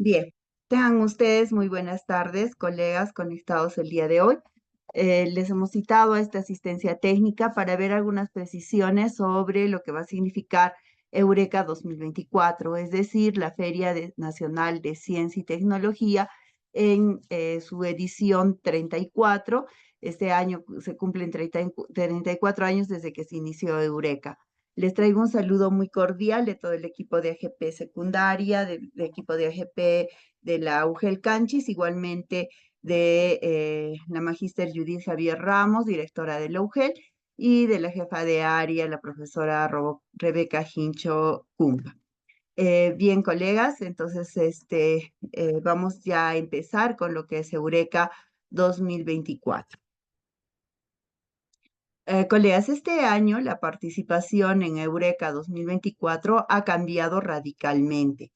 Bien, tengan ustedes muy buenas tardes, colegas conectados el día de hoy. Les hemos citado a esta asistencia técnica para ver algunas precisiones sobre lo que va a significar Eureka 2024, es decir, la Nacional de Ciencia y Tecnología en su edición 34. Este año se cumplen 34 años desde que se inició Eureka. Les traigo un saludo muy cordial de todo el equipo de AGP secundaria, del equipo de AGP de la UGEL Canchis, igualmente de la magíster Judith Javier Ramos, directora de la UGEL, y de la jefa de área, la profesora Rebeca Hincho Cumba. Bien, colegas, entonces vamos ya a empezar con lo que es Eureka 2024. Colegas, este año la participación en Eureka 2024 ha cambiado radicalmente.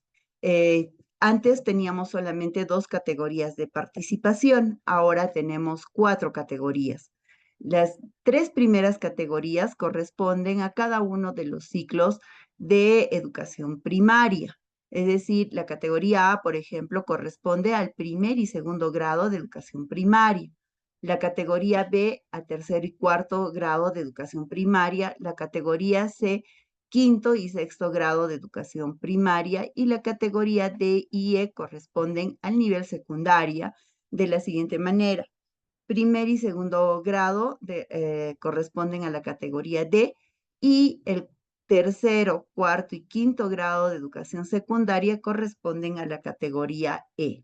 Antes teníamos solamente dos categorías de participación, ahora tenemos cuatro categorías. Las tres primeras categorías corresponden a cada uno de los ciclos de educación primaria. Es decir, la categoría A, por ejemplo, corresponde al primer y segundo grado de educación primaria, la categoría B a tercer y cuarto grado de educación primaria, la categoría C quinto y sexto grado de educación primaria y la categoría D y E corresponden al nivel secundaria de la siguiente manera. Primer y segundo grado corresponden a la categoría D y el tercero, cuarto y quinto grado de educación secundaria corresponden a la categoría E.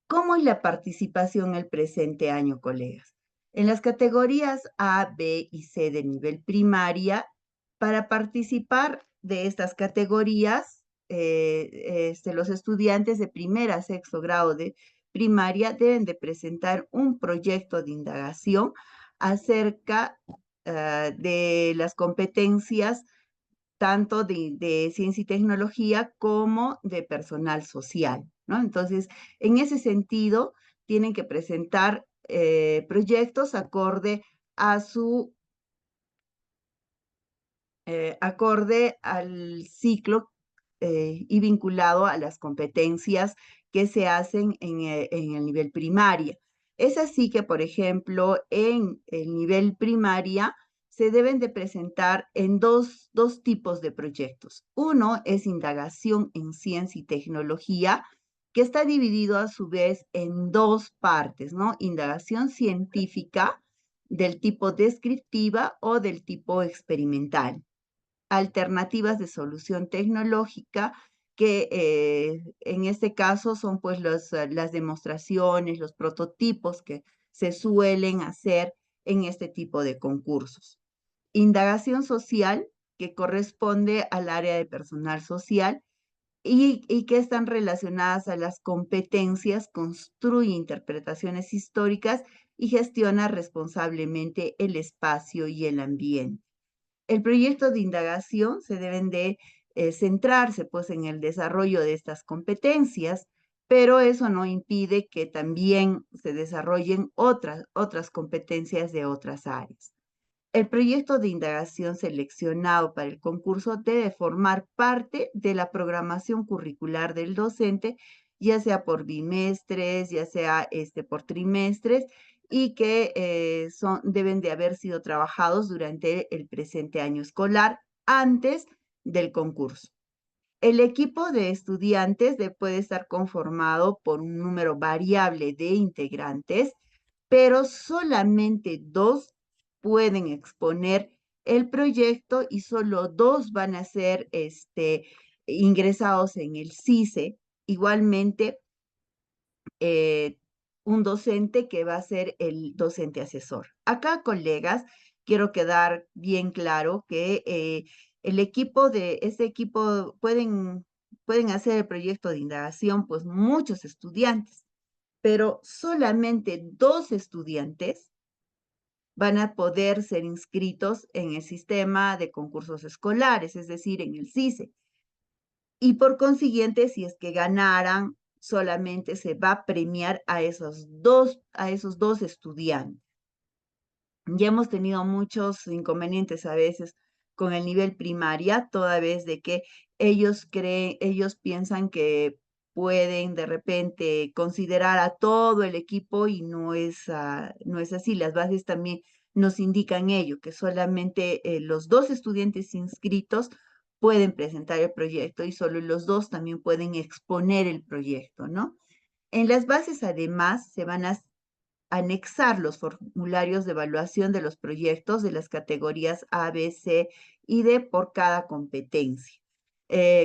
¿Cómo es la participación el presente año, colegas? En las categorías A, B y C de nivel primaria, para participar de estas categorías, los estudiantes de primer a sexto grado de primaria deben de presentar un proyecto de indagación acerca de las competencias tanto de ciencia y tecnología como de personal social, ¿no? Entonces, en ese sentido, tienen que presentar proyectos acorde al ciclo y vinculado a las competencias que se hacen en el nivel primaria. Es así que, por ejemplo, en el nivel primaria se deben de presentar en dos tipos de proyectos. Uno es indagación en ciencia y tecnología, que está dividido a su vez en dos partes, ¿no? Indagación científica del tipo descriptiva o del tipo experimental, alternativas de solución tecnológica, que en este caso son pues las demostraciones, los prototipos que se suelen hacer en este tipo de concursos. Indagación social, que corresponde al área de personal social y que están relacionadas a las competencias, construye interpretaciones históricas y gestiona responsablemente el espacio y el ambiente. El proyecto de indagación se deben de centrarse pues en el desarrollo de estas competencias, pero eso no impide que también se desarrollen otras competencias de otras áreas. El proyecto de indagación seleccionado para el concurso debe formar parte de la programación curricular del docente, ya sea por bimestres, ya sea por trimestres, y que deben de haber sido trabajados durante el presente año escolar antes del concurso. El equipo de estudiantes puede estar conformado por un número variable de integrantes, pero solamente dos pueden exponer el proyecto y solo dos van a ser ingresados en el CICE. Igualmente, eh, un docente que va a ser el docente asesor. Acá, colegas, quiero quedar bien claro que este equipo pueden hacer el proyecto de indagación, pues muchos estudiantes, pero solamente dos estudiantes van a poder ser inscritos en el sistema de concursos escolares, es decir, en el CICE. Y por consiguiente, si es que ganaran, solamente se va a premiar a esos dos estudiantes. Ya hemos tenido muchos inconvenientes a veces con el nivel primaria, toda vez de que ellos piensan que pueden de repente considerar a todo el equipo y no es así. Las bases también nos indican ello, que solamente los dos estudiantes inscritos pueden presentar el proyecto y solo los dos también pueden exponer el proyecto, ¿no? En las bases, además, se van a anexar los formularios de evaluación de los proyectos de las categorías A, B, C y D por cada competencia.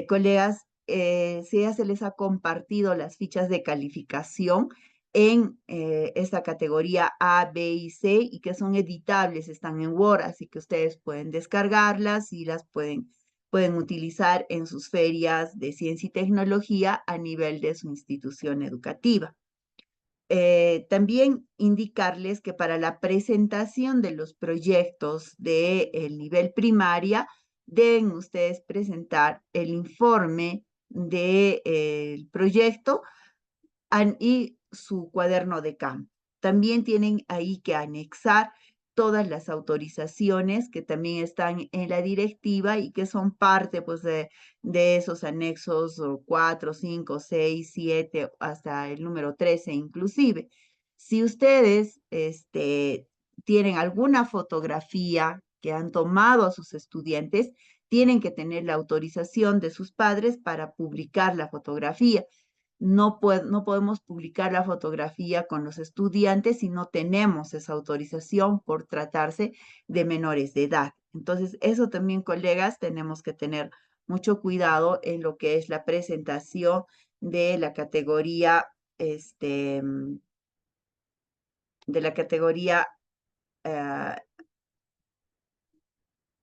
Colegas, si ya se les ha compartido las fichas de calificación en esta categoría A, B y C y que son editables, están en Word, así que ustedes pueden descargarlas y las pueden utilizar en sus ferias de ciencia y tecnología a nivel de su institución educativa. También indicarles que para la presentación de los proyectos del nivel primaria, deben ustedes presentar el informe del proyecto y su cuaderno de campo. También tienen ahí que anexar todas las autorizaciones que también están en la directiva y que son parte pues, de esos anexos 4, 5, 6, 7, hasta el número 13 inclusive. Si ustedes tienen alguna fotografía que han tomado a sus estudiantes, tienen que tener la autorización de sus padres para publicar la fotografía. No podemos publicar la fotografía con los estudiantes si no tenemos esa autorización por tratarse de menores de edad. Entonces, eso también, colegas, tenemos que tener mucho cuidado en lo que es la presentación de la categoría, de la categoría ah,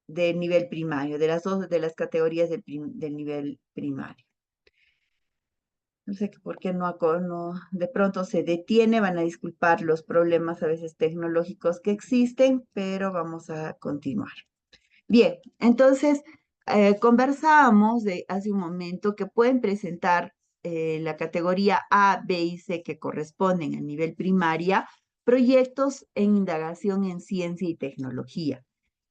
del nivel primario, de las dos de las categorías del nivel primario. No sé por qué de pronto se detiene, van a disculpar los problemas a veces tecnológicos que existen, pero vamos a continuar. Bien, entonces conversábamos de hace un momento que pueden presentar la categoría A, B y C que corresponden al nivel primaria, proyectos en indagación en ciencia y tecnología.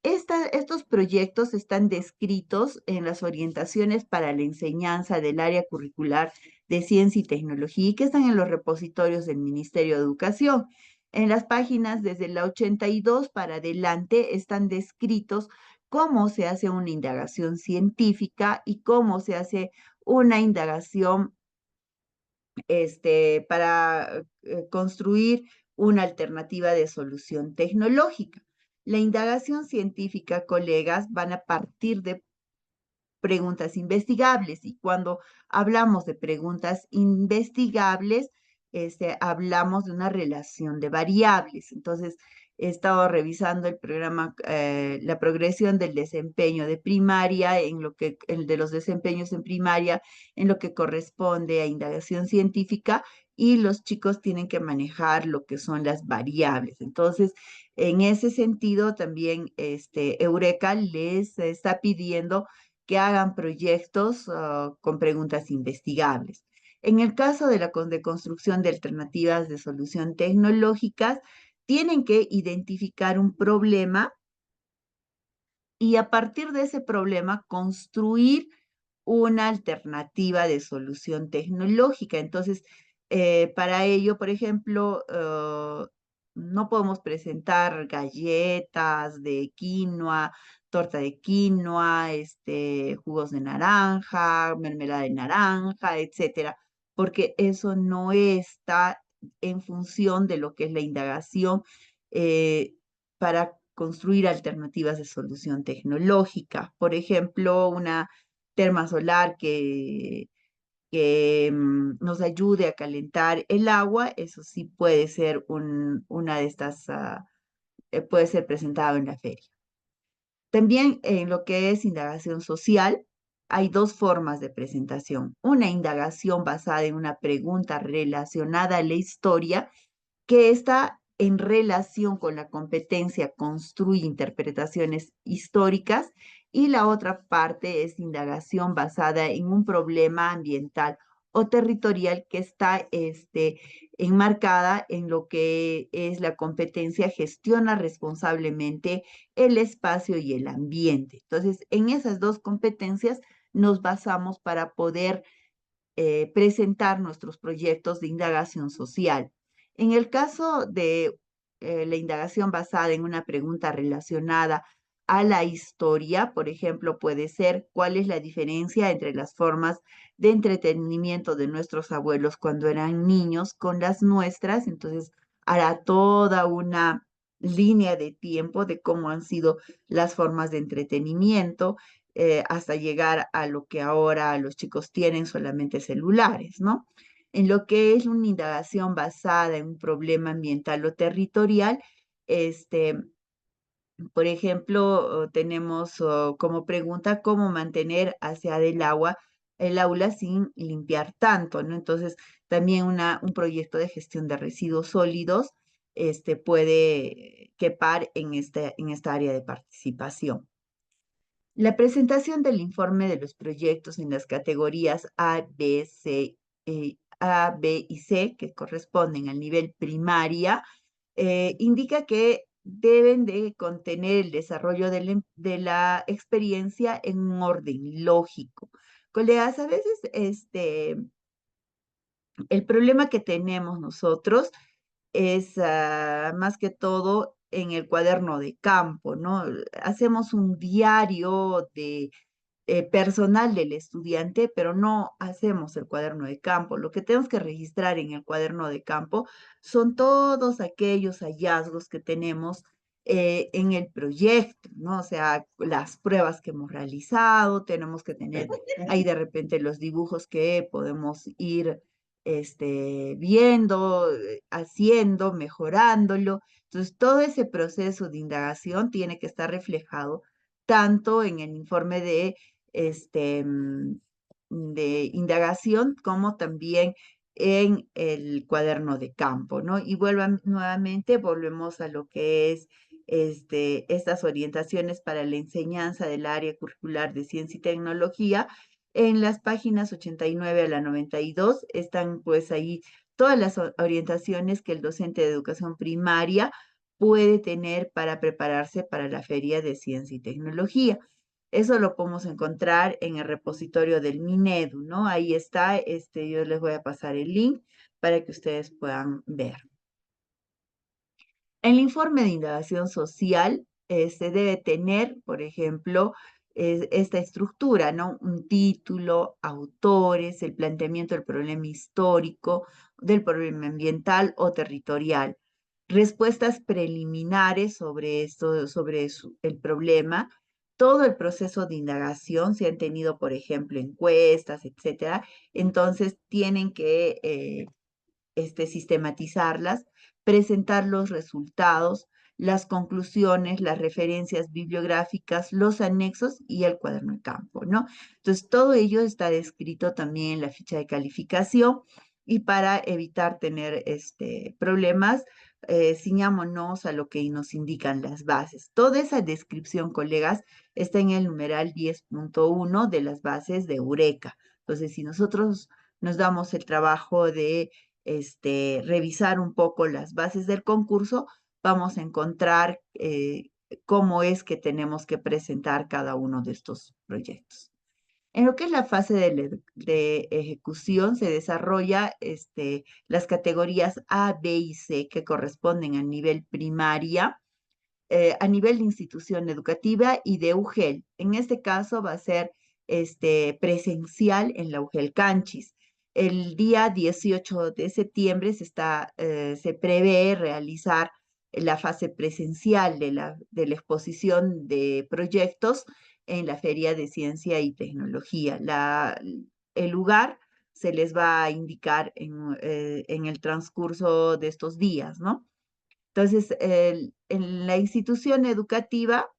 Estos proyectos están descritos en las orientaciones para la enseñanza del área curricular de ciencia y tecnología y que están en los repositorios del Ministerio de Educación. En las páginas desde la 82 para adelante están descritos cómo se hace una indagación científica y cómo se hace una indagación para construir una alternativa de solución tecnológica. La indagación científica, colegas, van a partir de preguntas investigables y cuando hablamos de preguntas investigables, hablamos de una relación de variables. Entonces, he estado revisando el programa, la progresión del desempeño de primaria, el de los desempeños en primaria, en lo que corresponde a indagación científica, y los chicos tienen que manejar lo que son las variables. Entonces, en ese sentido, también Eureka les está pidiendo que hagan proyectos con preguntas investigables. En el caso de la de construcción de alternativas de solución tecnológicas, tienen que identificar un problema y a partir de ese problema construir una alternativa de solución tecnológica. Entonces, para ello, por ejemplo, no podemos presentar galletas de quinoa, torta de quinoa, jugos de naranja, mermelada de naranja, etcétera, porque eso no está en función de lo que es la indagación eh, para construir alternativas de solución tecnológica. Por ejemplo, una terma solar que nos ayude a calentar el agua, eso sí puede ser una de estas, puede ser presentado en la feria. También en lo que es indagación social, hay dos formas de presentación. Una indagación basada en una pregunta relacionada a la historia que está en relación con la competencia construye interpretaciones históricas y la otra parte es indagación basada en un problema ambiental o territorial que está enmarcada en lo que es la competencia gestiona responsablemente el espacio y el ambiente. Entonces, en esas dos competencias nos basamos para poder presentar nuestros proyectos de indagación social. En el caso de la indagación basada en una pregunta relacionada a la historia, por ejemplo, puede ser cuál es la diferencia entre las formas de entretenimiento de nuestros abuelos cuando eran niños con las nuestras. Entonces, hará toda una línea de tiempo de cómo han sido las formas de entretenimiento hasta llegar a lo que ahora los chicos tienen solamente celulares, ¿no? En lo que es una indagación basada en un problema ambiental o territorial, este, por ejemplo, tenemos como pregunta cómo mantener hacia el aula sin limpiar tanto, ¿no? Entonces, también un proyecto de gestión de residuos sólidos puede quepar en esta área de participación. La presentación del informe de los proyectos en las categorías A, B y C, que corresponden al nivel primaria, indica que deben de contener el desarrollo de la experiencia en un orden lógico. Colegas, a veces el problema que tenemos nosotros es más que todo en el cuaderno de campo, ¿no? Hacemos un diario de personal del estudiante, pero no hacemos el cuaderno de campo. Lo que tenemos que registrar en el cuaderno de campo son todos aquellos hallazgos que tenemos en el proyecto, ¿no? O sea, las pruebas que hemos realizado, tenemos que tener ahí de repente los dibujos que podemos ir viendo, haciendo, mejorándolo. Entonces, todo ese proceso de indagación tiene que estar reflejado tanto en el informe este, mm, de indagación como también en el cuaderno de campo, ¿no? Y nuevamente, volvemos a lo que es estas orientaciones para la enseñanza del área curricular de ciencia y tecnología. En las páginas 89 a la 92 están pues ahí todas las orientaciones que el docente de educación primaria puede tener para prepararse para la Feria de Ciencia y Tecnología. Eso lo podemos encontrar en el repositorio del Minedu, ¿no? Ahí está, yo les voy a pasar el link para que ustedes puedan ver. El informe de indagación social se debe tener, por ejemplo, esta estructura, ¿no? Un título, autores, el planteamiento del problema histórico, del problema ambiental o territorial, respuestas preliminares sobre esto, el problema, todo el proceso de indagación, si han tenido, por ejemplo, encuestas, etcétera, entonces tienen que sistematizarlas, presentar los resultados, las conclusiones, las referencias bibliográficas, los anexos y el cuaderno de campo, ¿no? Entonces, todo ello está descrito también en la ficha de calificación y para evitar tener problemas, ciñámonos a lo que nos indican las bases. Toda esa descripción, colegas, está en el numeral 10.1 de las bases de Eureka. Entonces, si nosotros nos damos el trabajo de revisar un poco las bases del concurso, vamos a encontrar cómo es que tenemos que presentar cada uno de estos proyectos. En lo que es la fase de ejecución, se desarrolla las categorías A, B y C que corresponden al nivel primaria, a nivel de institución educativa y de UGEL. En este caso va a ser presencial en la UGEL Canchis. El día 18 de septiembre se prevé realizar la fase presencial de la exposición de proyectos en la Feria de Ciencia y Tecnología. El lugar se les va a indicar en el transcurso de estos días, ¿no? Entonces, en la institución educativa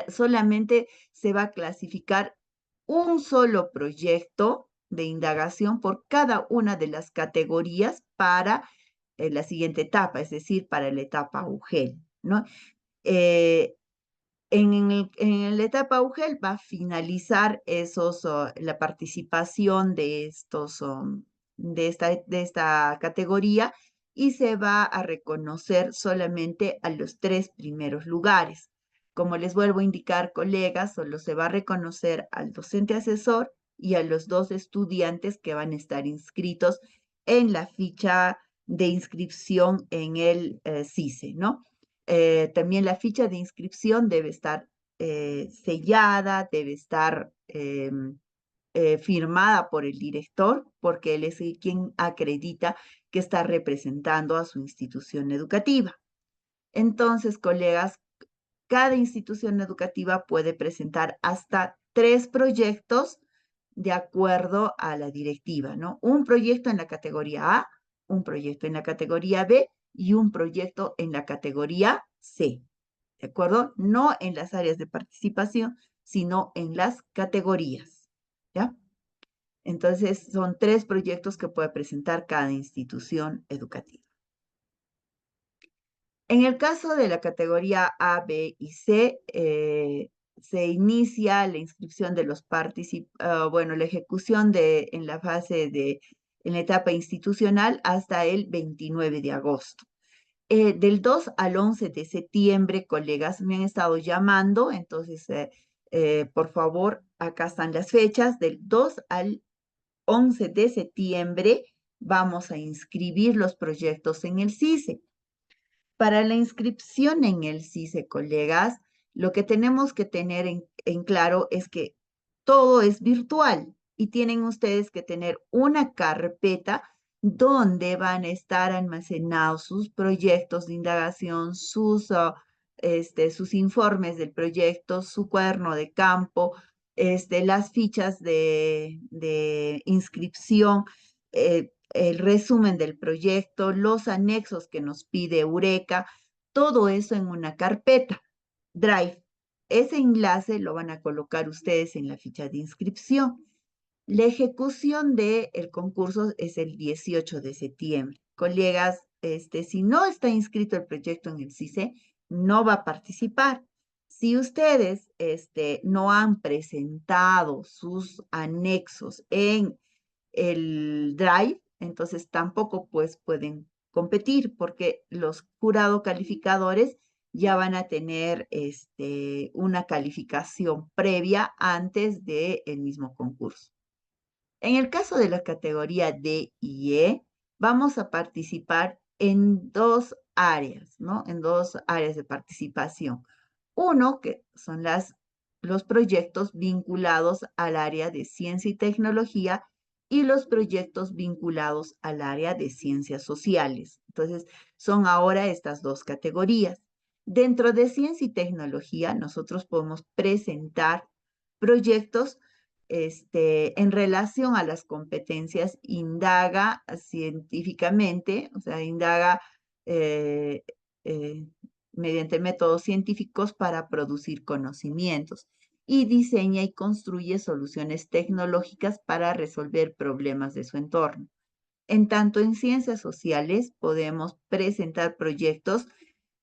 solamente se va a clasificar un solo proyecto de indagación por cada una de las categorías para la siguiente etapa, es decir, para la etapa UGEL, ¿no? Eh, en la etapa UGEL va a finalizar la participación de esta categoría y se va a reconocer solamente a los 3 primeros lugares. Como les vuelvo a indicar, colegas, solo se va a reconocer al docente asesor y a los dos estudiantes que van a estar inscritos en la ficha de inscripción en el CICE, ¿no? También la ficha de inscripción debe estar sellada, debe estar firmada por el director, porque él es quien acredita que está representando a su institución educativa. Entonces, colegas, cada institución educativa puede presentar hasta 3 proyectos de acuerdo a la directiva, ¿no? Un proyecto en la categoría A, un proyecto en la categoría B y un proyecto en la categoría C, ¿de acuerdo? No en las áreas de participación, sino en las categorías, ¿ya? Entonces, son 3 proyectos que puede presentar cada institución educativa. En el caso de la categoría A, B y C, se inicia la inscripción de los participantes, bueno, la ejecución en la fase en la etapa institucional hasta el 29 de agosto. Del 2 al 11 de septiembre, colegas, me han estado llamando, entonces, por favor, acá están las fechas, del 2 al 11 de septiembre vamos a inscribir los proyectos en el CICE. Para la inscripción en el CICE, colegas, lo que tenemos que tener en claro es que todo es virtual y tienen ustedes que tener una carpeta donde van a estar almacenados sus proyectos de indagación, sus informes del proyecto, su cuaderno de campo, las fichas de inscripción, el resumen del proyecto, los anexos que nos pide Eureka, todo eso en una carpeta Drive. Ese enlace lo van a colocar ustedes en la ficha de inscripción. La ejecución del concurso es el 18 de septiembre. Colegas, si no está inscrito el proyecto en el CICE, no va a participar. Si ustedes no han presentado sus anexos en el Drive, entonces tampoco pues pueden competir porque los jurados calificadores ya van a tener una calificación previa antes del mismo concurso. En el caso de la categoría D y E, vamos a participar en 2 áreas, ¿no? En 2 áreas de participación. Uno, que son los proyectos vinculados al área de ciencia y tecnología y los proyectos vinculados al área de ciencias sociales. Entonces, son ahora estas 2 categorías. Dentro de ciencia y tecnología, nosotros podemos presentar proyectos en relación a las competencias, indaga científicamente, o sea, indaga eh, eh, mediante métodos científicos para producir conocimientos y diseña y construye soluciones tecnológicas para resolver problemas de su entorno. En tanto, en ciencias sociales podemos presentar proyectos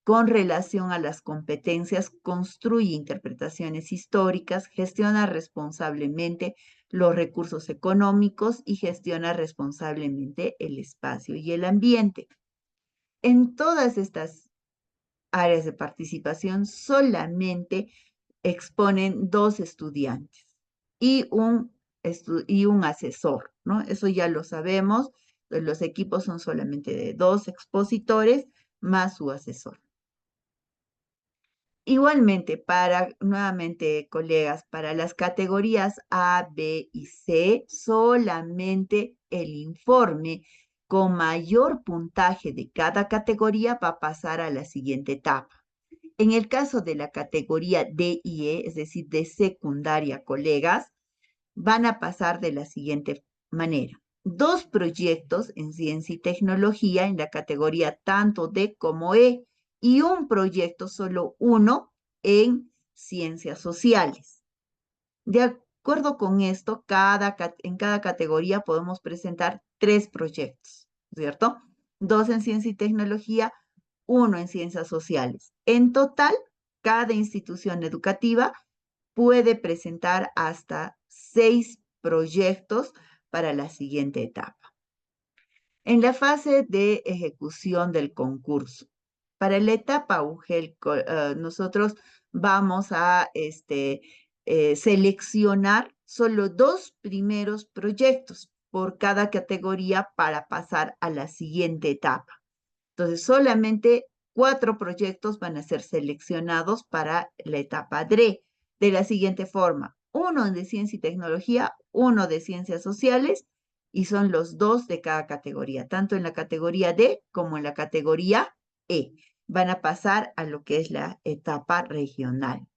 con relación a las competencias, construye interpretaciones históricas, gestiona responsablemente los recursos económicos y gestiona responsablemente el espacio y el ambiente. En todas estas áreas de participación solamente exponen 2 estudiantes y un asesor, ¿no? Eso ya lo sabemos. Los equipos son solamente de 2 expositores más su asesor. Igualmente, nuevamente, colegas, para las categorías A, B y C, solamente el informe con mayor puntaje de cada categoría va a pasar a la siguiente etapa. En el caso de la categoría D y E, es decir, de secundaria, colegas, van a pasar de la siguiente manera. 2 proyectos en ciencia y tecnología en la categoría tanto D como E y un proyecto, solo uno, en ciencias sociales. De acuerdo con esto, en cada categoría podemos presentar 3 proyectos, ¿cierto? 2 en ciencia y tecnología, 1 en ciencias sociales. En total, cada institución educativa puede presentar hasta 6 proyectos para la siguiente etapa. En la fase de ejecución del concurso, para la etapa UGEL, nosotros vamos a seleccionar solo 2 primeros proyectos por cada categoría para pasar a la siguiente etapa. Entonces, solamente 4 proyectos van a ser seleccionados para la etapa DRE, de la siguiente forma: uno de ciencia y tecnología, uno de ciencias sociales, y son los 2 de cada categoría, tanto en la categoría D como en la categoría E. Van a pasar a lo que es la etapa regional.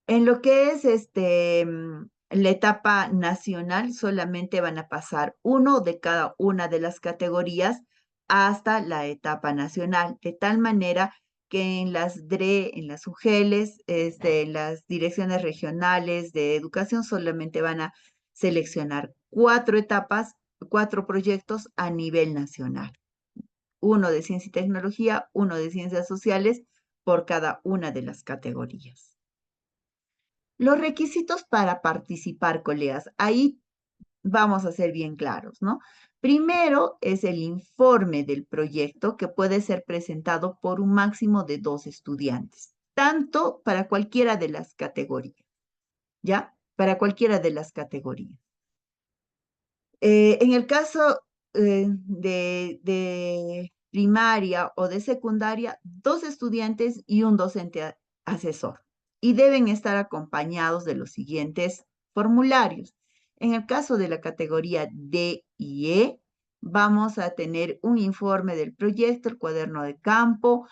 En lo que es la etapa nacional, solamente van a pasar uno de cada una de las categorías hasta la etapa nacional, de tal manera que en las DRE, en las UGELES, en las direcciones regionales de educación, solamente van a seleccionar 4 etapas, 4 proyectos a nivel nacional. Uno de ciencia y tecnología, uno de ciencias sociales por cada una de las categorías. Los requisitos para participar, colegas, ahí vamos a ser bien claros, ¿no? Primero es el informe del proyecto que puede ser presentado por un máximo de 2 estudiantes, tanto para cualquiera de las categorías, ¿ya? Para cualquiera de las categorías. En el caso de primaria o de secundaria, 2 estudiantes y un docente asesor. Y deben estar acompañados de los siguientes formularios. En el caso de la categoría D y E, vamos a tener un informe del proyecto, el cuaderno de campo,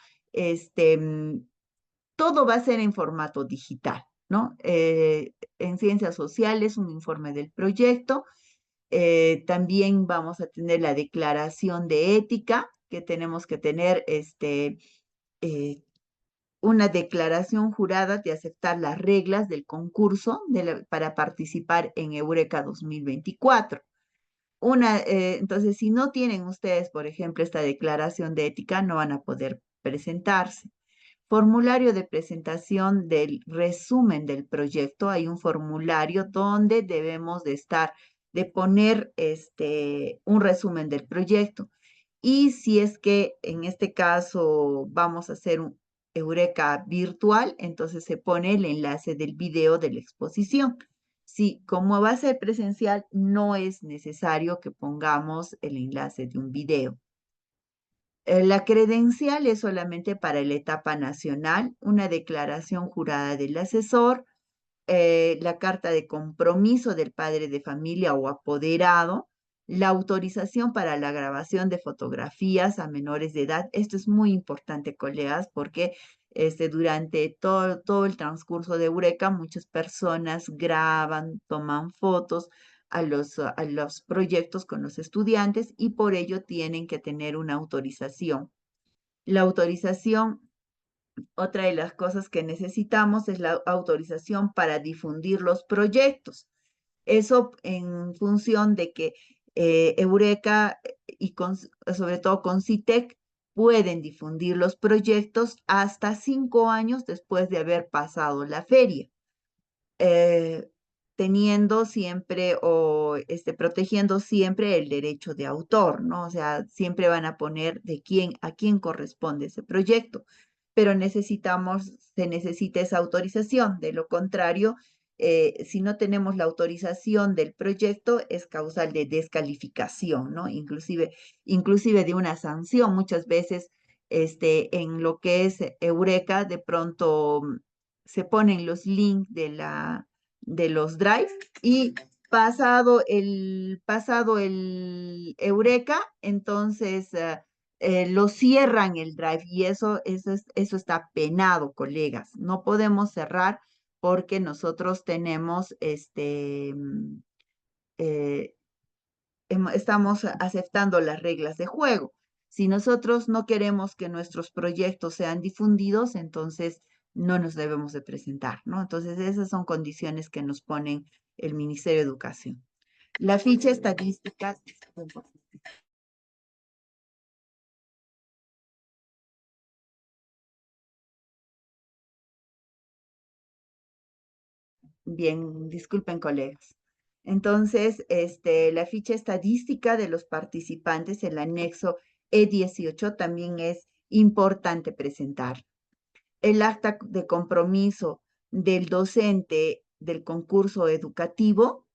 todo va a ser en formato digital, ¿no? En ciencias sociales, un informe del proyecto. También vamos a tener la declaración de ética, que tenemos que tener eh, una declaración jurada de aceptar las reglas del concurso para participar en Eureka 2024. Entonces, si no tienen ustedes, por ejemplo, esta declaración de ética, no van a poder presentarse. Formulario de presentación del resumen del proyecto. Hay un formulario donde debemos de poner un resumen del proyecto. Y si es que en este caso vamos a hacer un Eureka virtual, entonces se pone el enlace del video de la exposición. Sí, como va a ser presencial, no es necesario que pongamos el enlace de un video. La credencial es solamente para la etapa nacional, una declaración jurada del asesor, la carta de compromiso del padre de familia o apoderado, la autorización para la grabación de fotografías a menores de edad. Esto es muy importante, colegas, porque durante todo el transcurso de Eureka, muchas personas graban, toman fotos a los proyectos con los estudiantes y por ello tienen que tener una autorización. La autorización, otra de las cosas que necesitamos es la autorización para difundir los proyectos. Eso en función de que Eureka y sobre todo con CITEC pueden difundir los proyectos hasta 5 años después de haber pasado la feria. Teniendo siempre o protegiendo siempre el derecho de autor, ¿no? O sea, siempre van a poner a quién corresponde ese proyecto, pero se necesita esa autorización. De lo contrario, si no tenemos la autorización del proyecto, es causal de descalificación, ¿no? Inclusive de una sanción. Muchas veces, en lo que es Eureka, de pronto se ponen los links de los drives y pasado el Eureka, entonces lo cierran el drive y eso está penado, colegas. No podemos cerrar porque nosotros tenemos eh, estamos aceptando las reglas de juego. Si nosotros no queremos que nuestros proyectos sean difundidos, entonces no nos debemos de presentar, ¿no? Entonces esas son condiciones que nos ponen el Ministerio de Educación. La ficha estadística. Bien, disculpen, colegas. Entonces, la ficha estadística de los participantes, el anexo E18, también es importante presentar. el acta de compromiso del docente del concurso educativo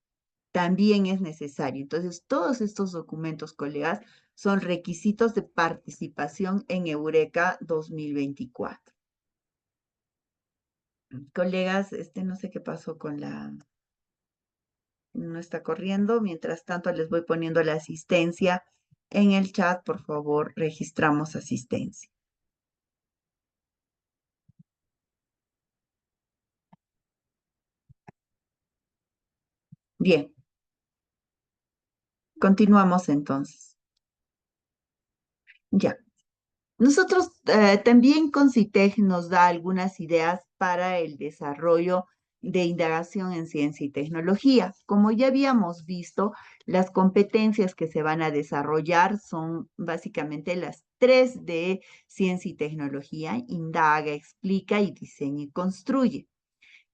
también es necesario. Entonces, todos estos documentos, colegas, son requisitos de participación en Eureka 2024. Colegas, no sé qué pasó con no está corriendo. Mientras tanto, les voy poniendo la asistencia en el chat. Por favor, registramos asistencia. Bien, continuamos entonces. Ya. Nosotros también con CITEG nos da algunas ideas para el desarrollo de indagación en ciencia y tecnología. Como ya habíamos visto, las competencias que se van a desarrollar son básicamente las tres de ciencia y tecnología: indaga, explica y diseña y construye.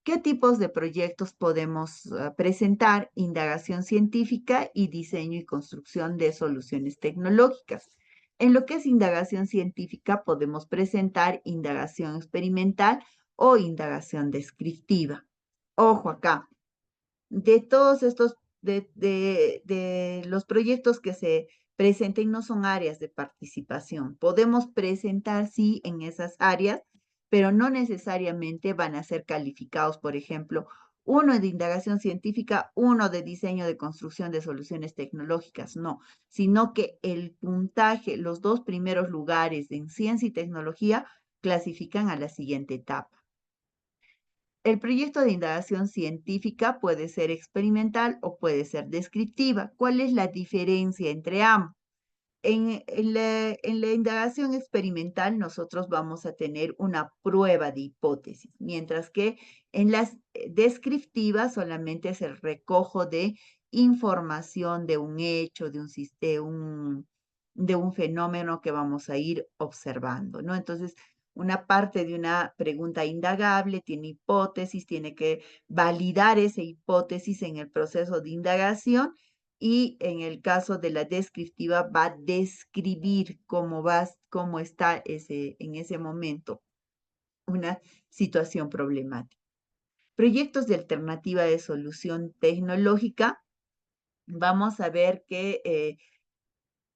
¿Qué tipos de proyectos podemos presentar? Indagación científica y diseño y construcción de soluciones tecnológicas. En lo que es indagación científica, podemos presentar indagación experimental o indagación descriptiva. Ojo acá, de todos estos, de los proyectos que se presenten, no son áreas de participación. Podemos presentar, sí, en esas áreas, pero no necesariamente van a ser calificados. Por ejemplo, uno de indagación científica, uno de diseño de construcción de soluciones tecnológicas, no, sino que el puntaje, los dos primeros lugares en ciencia y tecnología clasifican a la siguiente etapa. El proyecto de indagación científica puede ser experimental o puede ser descriptiva. ¿Cuál es la diferencia entre ambos? En la indagación experimental nosotros vamos a tener una prueba de hipótesis, mientras que en las descriptivas solamente es el recojo de información de un hecho, de un fenómeno que vamos a ir observando, ¿no? Entonces, una parte de una pregunta indagable tiene hipótesis, tiene que validar esa hipótesis en el proceso de indagación, y en el caso de la descriptiva va a describir cómo está en ese momento una situación problemática. Proyectos de alternativa de solución tecnológica, vamos a ver que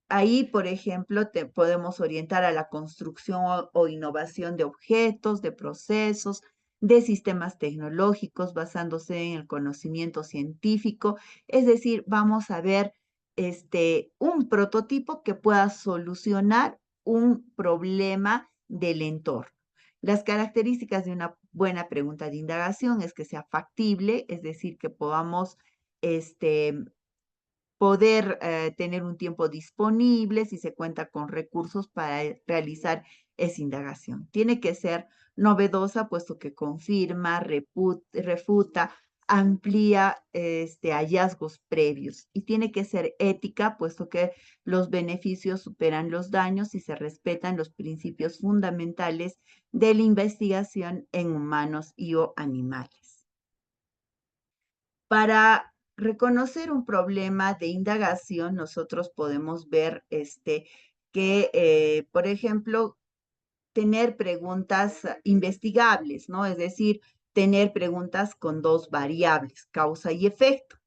ahí, por ejemplo, te podemos orientar a la construcción o innovación de objetos, de procesos, de sistemas tecnológicos basándose en el conocimiento científico. Es decir, vamos a ver un prototipo que pueda solucionar un problema del entorno. Las características de una buena pregunta de indagación es que sea factible, es decir, que podamos poder tener un tiempo disponible, si se cuenta con recursos para realizar esa indagación. Tiene que ser novedosa, puesto que confirma, refuta, amplía hallazgos previos, y tiene que ser ética, puesto que los beneficios superan los daños y se respetan los principios fundamentales de la investigación en humanos y o animales. Para reconocer un problema de indagación, nosotros podemos ver que, por ejemplo, tener preguntas investigables, ¿no? Es decir, tener preguntas con dos variables, causa y efecto.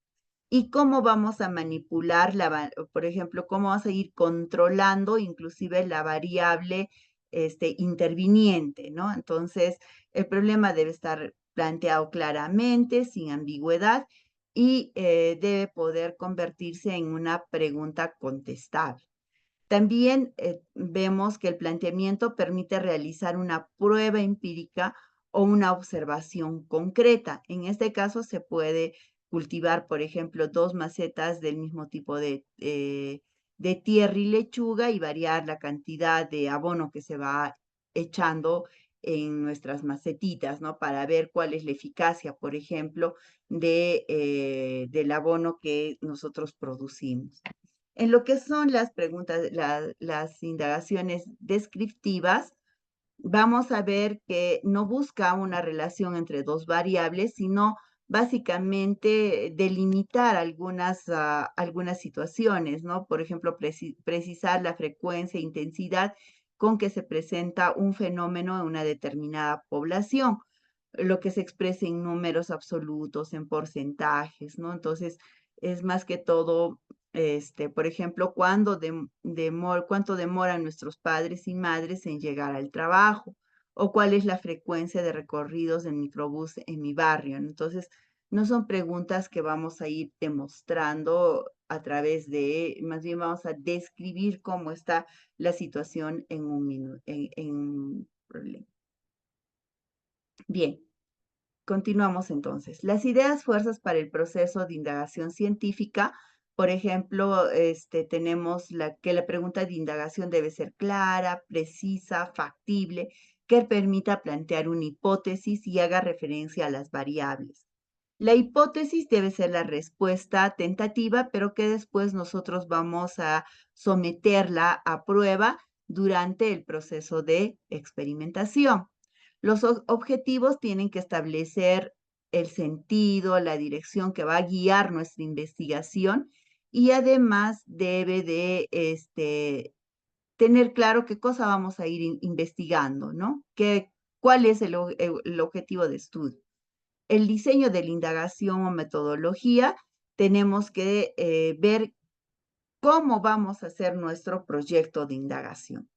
¿Y cómo vamos a manipular por ejemplo, cómo vamos a ir controlando inclusive la variable interviniente, ¿no? Entonces, el problema debe estar planteado claramente, sin ambigüedad, y debe poder convertirse en una pregunta contestable. También vemos que el planteamiento permite realizar una prueba empírica o una observación concreta. En este caso se puede cultivar, por ejemplo, dos macetas del mismo tipo de tierra y lechuga, y variar la cantidad de abono que se va echando en nuestras macetitas, ¿no? Para ver cuál es la eficacia, por ejemplo, del abono que nosotros producimos. En lo que son las preguntas, las indagaciones descriptivas, vamos a ver que no busca una relación entre dos variables, sino básicamente delimitar algunas situaciones, ¿no? Por ejemplo, precisar la frecuencia e intensidad con que se presenta un fenómeno en una determinada población, lo que se expresa en números absolutos, en porcentajes, ¿no? Entonces, es más que todo, por ejemplo, cuánto demoran nuestros padres y madres en llegar al trabajo, o cuál es la frecuencia de recorridos en microbús en mi barrio, ¿no? Entonces, no son preguntas que vamos a ir demostrando a través más bien vamos a describir cómo está la situación en un minuto, en un problema. Bien, continuamos entonces. Las ideas fuerzas para el proceso de indagación científica, por ejemplo, tenemos que la pregunta de indagación debe ser clara, precisa, factible, que permita plantear una hipótesis y haga referencia a las variables. La hipótesis debe ser la respuesta tentativa, pero que después nosotros vamos a someterla a prueba durante el proceso de experimentación. Los objetivos tienen que establecer el sentido, la dirección que va a guiar nuestra investigación y además debe de tener claro qué cosa vamos a ir investigando, ¿no? ¿Cuál es el objetivo de estudio? El diseño de la indagación o metodología, tenemos que ver cómo vamos a hacer nuestro proyecto de indagación.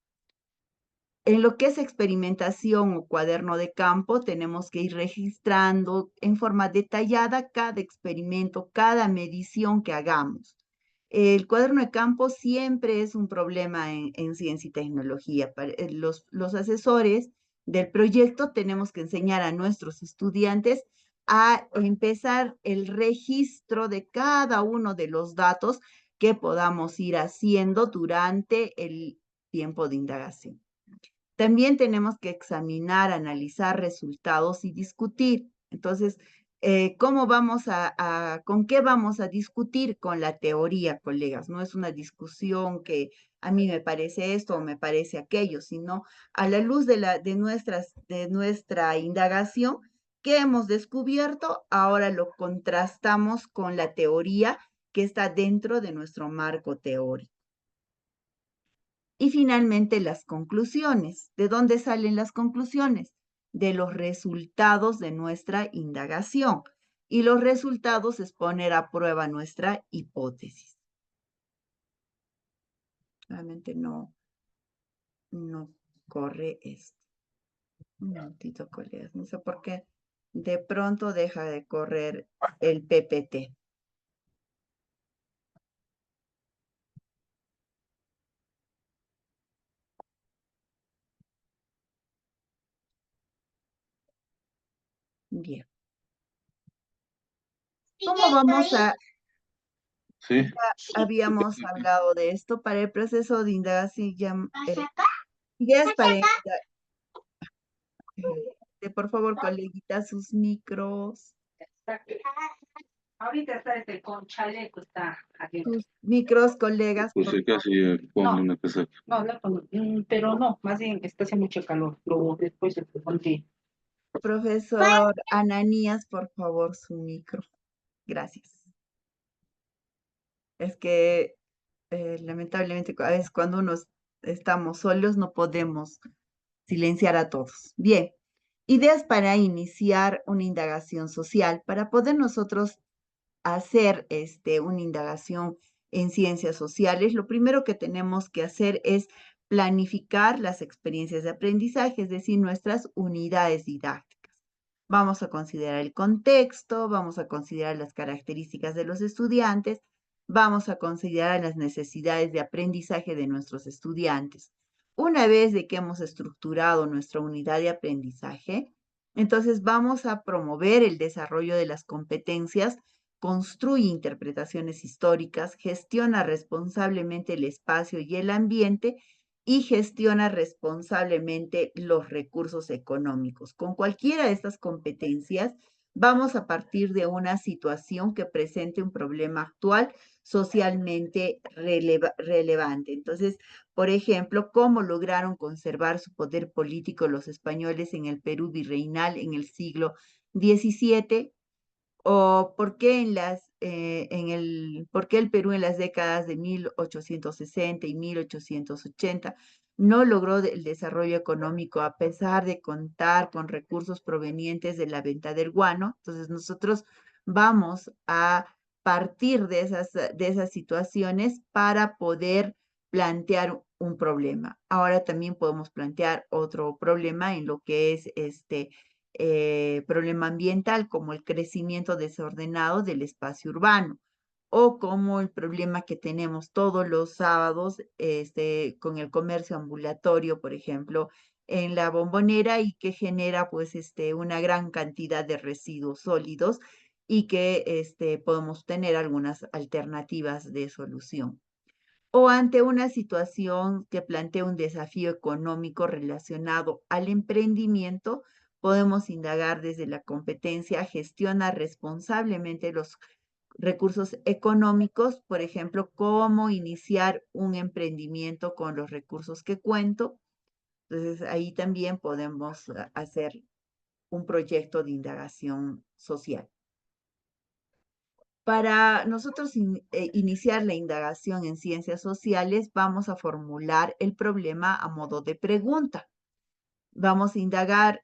En lo que es experimentación o cuaderno de campo, tenemos que ir registrando en forma detallada cada experimento, cada medición que hagamos. El cuaderno de campo siempre es un problema en ciencia y tecnología. Los asesores del proyecto tenemos que enseñar a nuestros estudiantes a empezar el registro de cada uno de los datos que podamos ir haciendo durante el tiempo de indagación. También tenemos que examinar, analizar resultados y discutir. Entonces, ¿con qué vamos a discutir? Con la teoría, colegas. No es una discusión que a mí me parece esto o me parece aquello, sino a la luz de nuestra indagación, ¿qué hemos descubierto? Ahora lo contrastamos con la teoría que está dentro de nuestro marco teórico. Y finalmente las conclusiones. ¿De dónde salen las conclusiones? De los resultados de nuestra indagación. Y los resultados es poner a prueba nuestra hipótesis. Realmente no corre esto. Un momentito, colegas. No sé por qué de pronto deja de correr el PPT. Bien. ¿Cómo vamos a...? Sí. Ya habíamos hablado de esto para el proceso de indagación. Ideas para por favor, coleguitas, sus micros. Ahorita está con chaleco, está adentro. Sus micros, colegas. Pues sí, casi pongo una casaca. No, pero no, más bien está haciendo mucho calor. Luego después se pone. Profesor Ananías, por favor, su micro. Gracias. Es que lamentablemente a veces cuando estamos solos no podemos silenciar a todos. Bien, ideas para iniciar una indagación social, para poder nosotros hacer una indagación en ciencias sociales, lo primero que tenemos que hacer es planificar las experiencias de aprendizaje, es decir, nuestras unidades didácticas. Vamos a considerar el contexto, vamos a considerar las características de los estudiantes, vamos a considerar las necesidades de aprendizaje de nuestros estudiantes. Una vez de que hemos estructurado nuestra unidad de aprendizaje, entonces vamos a promover el desarrollo de las competencias, construye interpretaciones históricas, gestiona responsablemente el espacio y el ambiente y gestiona responsablemente los recursos económicos. Con cualquiera de estas competencias, vamos a partir de una situación que presente un problema actual socialmente relevante. Entonces, por ejemplo, ¿cómo lograron conservar su poder político los españoles en el Perú virreinal en el siglo XVII? ¿O por qué por qué el Perú en las décadas de 1860 y 1880 no logró el desarrollo económico a pesar de contar con recursos provenientes de la venta del guano. Entonces nosotros vamos a partir de esas situaciones para poder plantear un problema. Ahora también podemos plantear otro problema en lo que es problema ambiental, como el crecimiento desordenado del espacio urbano, o como el problema que tenemos todos los sábados con el comercio ambulatorio, por ejemplo, en la Bombonera, y que genera pues una gran cantidad de residuos sólidos, y que podemos tener algunas alternativas de solución. O ante una situación que plantea un desafío económico relacionado al emprendimiento, podemos indagar desde la competencia, gestiona responsablemente los recursos económicos, por ejemplo, cómo iniciar un emprendimiento con los recursos que cuento. Entonces, ahí también podemos hacer un proyecto de indagación social. Para nosotros iniciar la indagación en ciencias sociales, vamos a formular el problema a modo de pregunta. Vamos a indagar,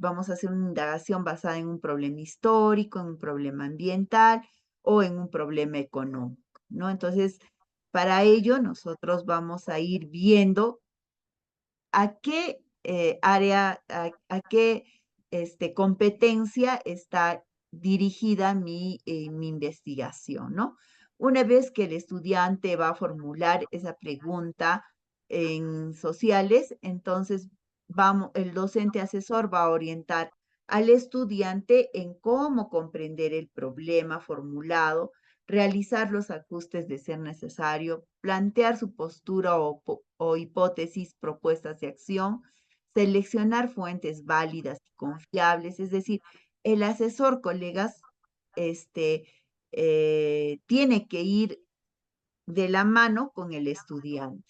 vamos a hacer una indagación basada en un problema histórico, en un problema ambiental o en un problema económico, ¿no? Entonces, para ello, nosotros vamos a ir viendo a qué área, a qué competencia está dirigida mi investigación, ¿no? Una vez que el estudiante va a formular esa pregunta en sociales, entonces el docente asesor va a orientar al estudiante en cómo comprender el problema formulado, realizar los ajustes de ser necesario, plantear su postura o hipótesis, propuestas de acción, seleccionar fuentes válidas y confiables. Es decir, el asesor, colegas, tiene que ir de la mano con el estudiante.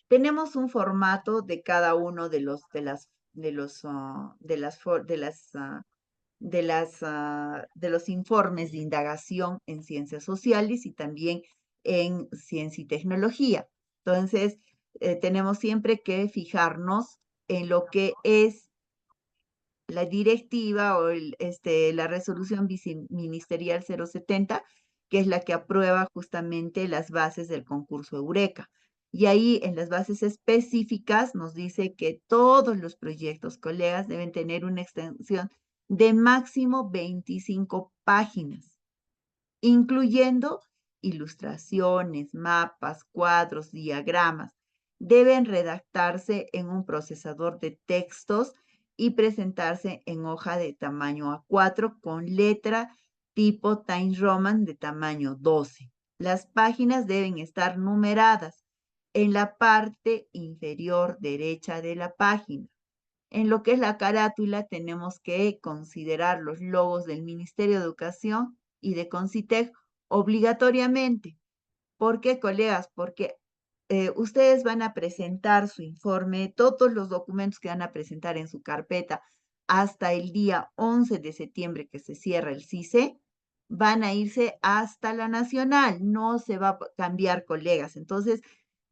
Tenemos un formato de cada uno de los de los informes de indagación en ciencias sociales y también en ciencia y tecnología. Entonces, tenemos siempre que fijarnos en lo que es la directiva o la resolución viceministerial 070, que es la que aprueba justamente las bases del concurso Eureka. Y ahí en las bases específicas nos dice que todos los proyectos, colegas, deben tener una extensión de máximo 25 páginas, incluyendo ilustraciones, mapas, cuadros, diagramas. Deben redactarse en un procesador de textos y presentarse en hoja de tamaño A4 con letra tipo Times Roman de tamaño 12. Las páginas deben estar numeradas en la parte inferior derecha de la página. En lo que es la carátula, tenemos que considerar los logos del Ministerio de Educación y de Concitec obligatoriamente. ¿Por qué, colegas? Porque ustedes van a presentar su informe, todos los documentos que van a presentar en su carpeta hasta el día 11 de septiembre que se cierra el CICE, van a irse hasta la nacional, no se va a cambiar, colegas. Entonces,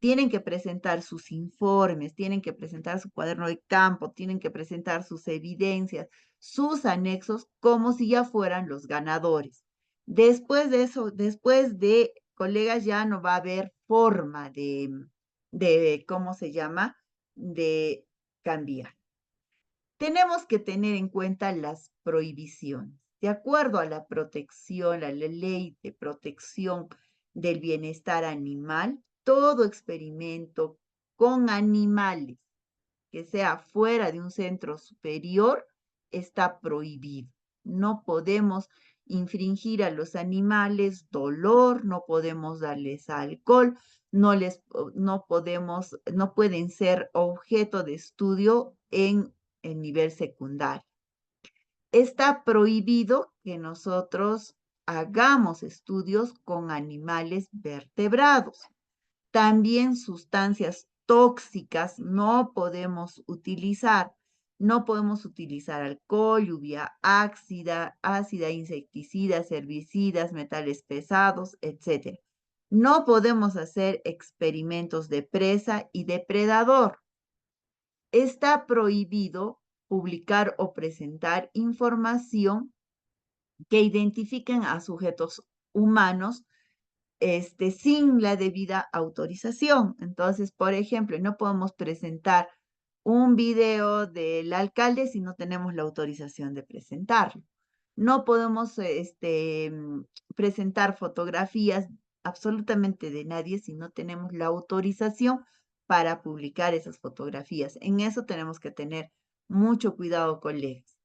tienen que presentar sus informes, tienen que presentar su cuaderno de campo, tienen que presentar sus evidencias, sus anexos, como si ya fueran los ganadores. Después de eso, después de, colegas, ya no va a haber forma ¿cómo se llama?, de cambiar. Tenemos que tener en cuenta las prohibiciones. De acuerdo a la protección, a la ley de protección del bienestar animal, todo experimento con animales que sea fuera de un centro superior está prohibido. No podemos infringir a los animales dolor, no podemos darles alcohol, no pueden ser objeto de estudio en el nivel secundario. Está prohibido que nosotros hagamos estudios con animales vertebrados. También sustancias tóxicas no podemos utilizar. No podemos utilizar alcohol, lluvia ácida, insecticidas, herbicidas, metales pesados, etc. No podemos hacer experimentos de presa y depredador. Está prohibido publicar o presentar información que identifiquen a sujetos humanos sin la debida autorización. Entonces, por ejemplo, no podemos presentar un video del alcalde si no tenemos la autorización de presentarlo. No podemos presentar fotografías absolutamente de nadie si no tenemos la autorización para publicar esas fotografías. En eso tenemos que tener mucho cuidado, colegas.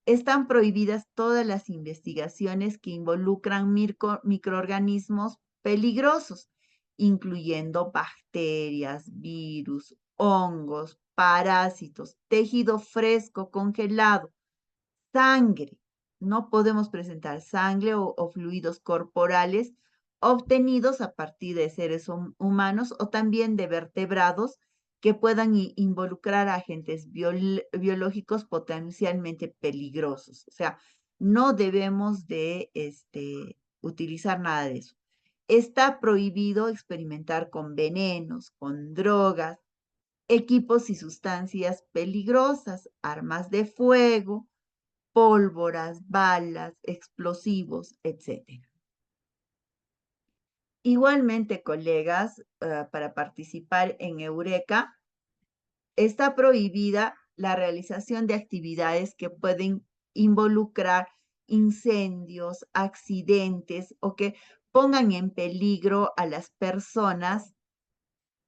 Están prohibidas todas las investigaciones que involucran microorganismos peligrosos, incluyendo bacterias, virus, hongos, parásitos, tejido fresco, congelado, sangre. No podemos presentar sangre o fluidos corporales obtenidos a partir de seres humanos o también de vertebrados que puedan involucrar agentes biológicos potencialmente peligrosos. O sea, no debemos de utilizar nada de eso. Está prohibido experimentar con venenos, con drogas, equipos y sustancias peligrosas, armas de fuego, pólvoras, balas, explosivos, etc. Igualmente, colegas, para participar en Eureka, está prohibida la realización de actividades que pueden involucrar incendios, accidentes o que pongan en peligro a las personas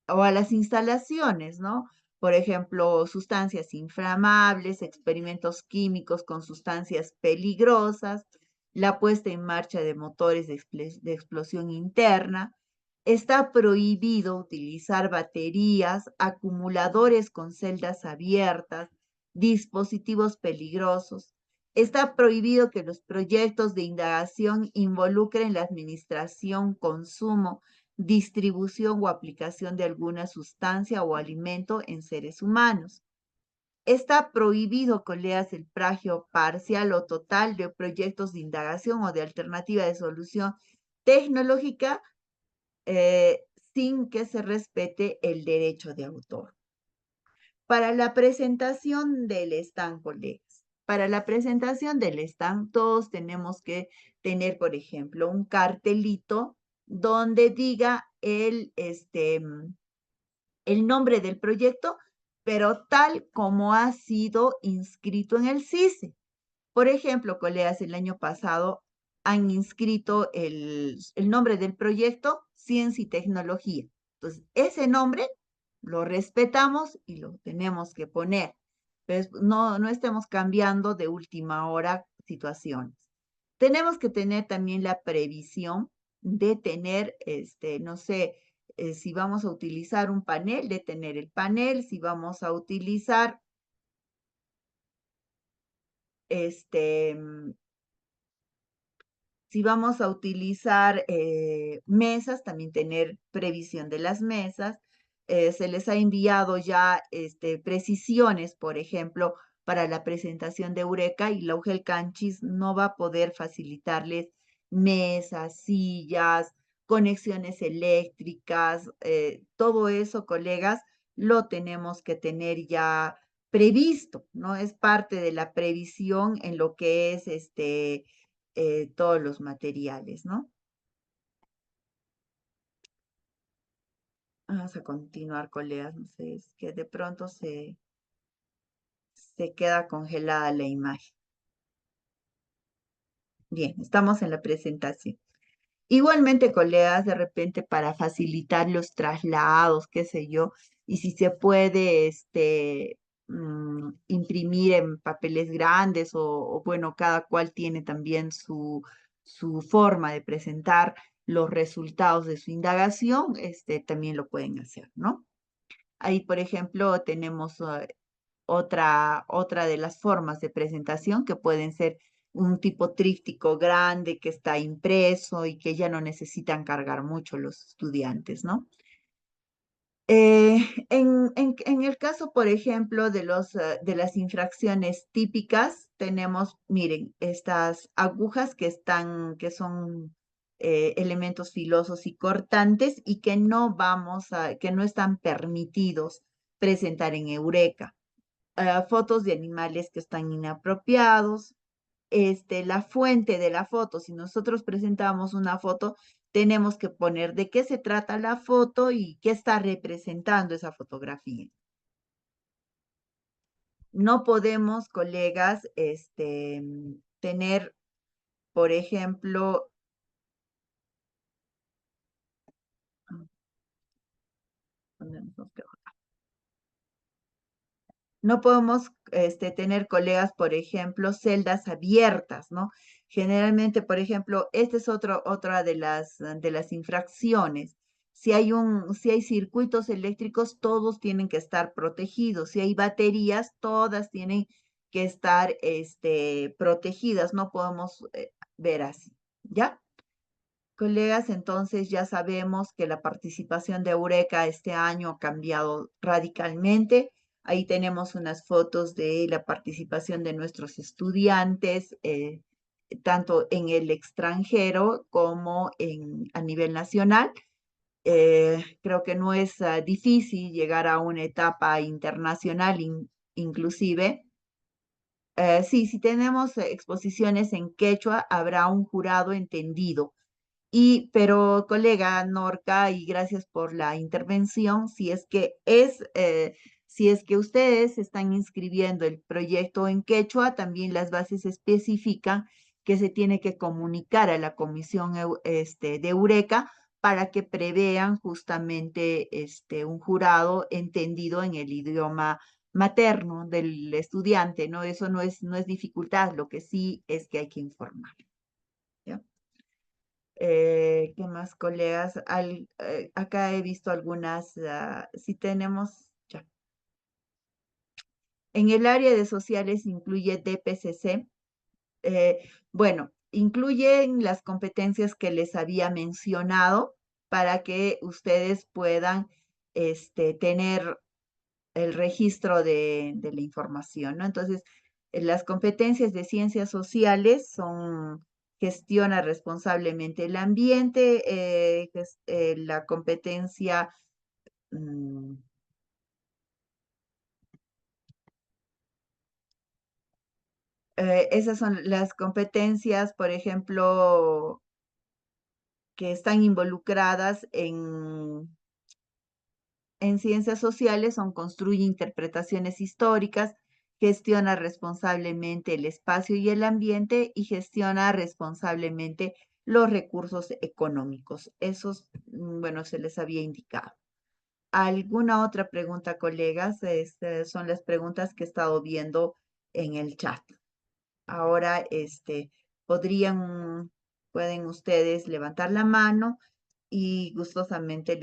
o a las instalaciones, ¿no? Por ejemplo, sustancias inflamables, experimentos químicos con sustancias peligrosas, la puesta en marcha de motores de explosión interna. Está prohibido utilizar baterías, acumuladores con celdas abiertas, dispositivos peligrosos. Está prohibido que los proyectos de indagación involucren la administración, consumo, distribución o aplicación de alguna sustancia o alimento en seres humanos. Está prohibido, colegas, el plagio parcial o total de proyectos de indagación o de alternativa de solución tecnológica sin que se respete el derecho de autor. Para la presentación del stand, colegas, para la presentación del stand, todos tenemos que tener, por ejemplo, un cartelito donde diga el nombre del proyecto, pero tal como ha sido inscrito en el CICE. Por ejemplo, colegas, el año pasado han inscrito el nombre del proyecto Ciencia y Tecnología. Entonces, ese nombre lo respetamos y lo tenemos que poner. Pues no estemos cambiando de última hora situaciones. Tenemos que tener también la previsión de tener, no sé, si vamos a utilizar un panel, de tener el panel, si vamos a utilizar si vamos a utilizar mesas, también tener previsión de las mesas. Se les ha enviado ya precisiones, por ejemplo, para la presentación de Eureka y la UGEL Canchis no va a poder facilitarles mesas, sillas, conexiones eléctricas, todo eso, colegas, lo tenemos que tener ya previsto, ¿no? Es parte de la previsión en lo que es todos los materiales, ¿no? Vamos a continuar, colegas, no sé, es que de pronto se queda congelada la imagen. Bien, estamos en la presentación. Igualmente, colegas, de repente para facilitar los traslados, qué sé yo, y si se puede imprimir en papeles grandes o, bueno, cada cual tiene también su forma de presentar los resultados de su indagación, también lo pueden hacer, ¿no? Ahí, por ejemplo, tenemos otra de las formas de presentación que pueden ser un tipo tríptico grande que está impreso y que ya no necesitan cargar mucho los estudiantes, ¿no? En el caso, por ejemplo, de las infracciones típicas, tenemos, miren, estas agujas que son elementos filosos y cortantes y que no que no están permitidos presentar en Eureka. Fotos de animales que están inapropiados, la fuente de la foto. Si nosotros presentamos una foto, tenemos que poner de qué se trata la foto y qué está representando esa fotografía. No podemos, colegas, tener, por ejemplo, ¿dónde nos quedó? No podemos tener, colegas, por ejemplo, celdas abiertas, ¿no? Generalmente, por ejemplo, esta es otra de las infracciones. Si hay circuitos eléctricos, todos tienen que estar protegidos. Si hay baterías, todas tienen que estar protegidas. No podemos ver así, ¿ya? Colegas, entonces ya sabemos que la participación de Eureka este año ha cambiado radicalmente. Ahí tenemos unas fotos de la participación de nuestros estudiantes, tanto en el extranjero como a nivel nacional. Creo que no es difícil llegar a una etapa internacional inclusive. Sí, si tenemos exposiciones en quechua, habrá un jurado entendido. Pero colega Norca, y gracias por la intervención, si es que ustedes están inscribiendo el proyecto en quechua, también las bases especifican que se tiene que comunicar a la comisión de Eureka para que prevean justamente un jurado entendido en el idioma materno del estudiante, ¿no? Eso no es dificultad, lo que sí es que hay que informar. ¿Ya? ¿Qué más, colegas? Acá he visto algunas, si tenemos, ya. En el área de sociales incluye DPCC. Bueno, incluyen las competencias que les había mencionado para que ustedes puedan tener el registro de la información, ¿no? Entonces, las competencias de ciencias sociales son gestiona responsablemente el ambiente, la competencia, mm, esas son las competencias, por ejemplo, que están involucradas en ciencias sociales son construye interpretaciones históricas, gestiona responsablemente el espacio y el ambiente y gestiona responsablemente los recursos económicos. Esos, bueno, se les había indicado. ¿Alguna otra pregunta, colegas? Estas son las preguntas que he estado viendo en el chat. Ahora, pueden ustedes levantar la mano y gustosamente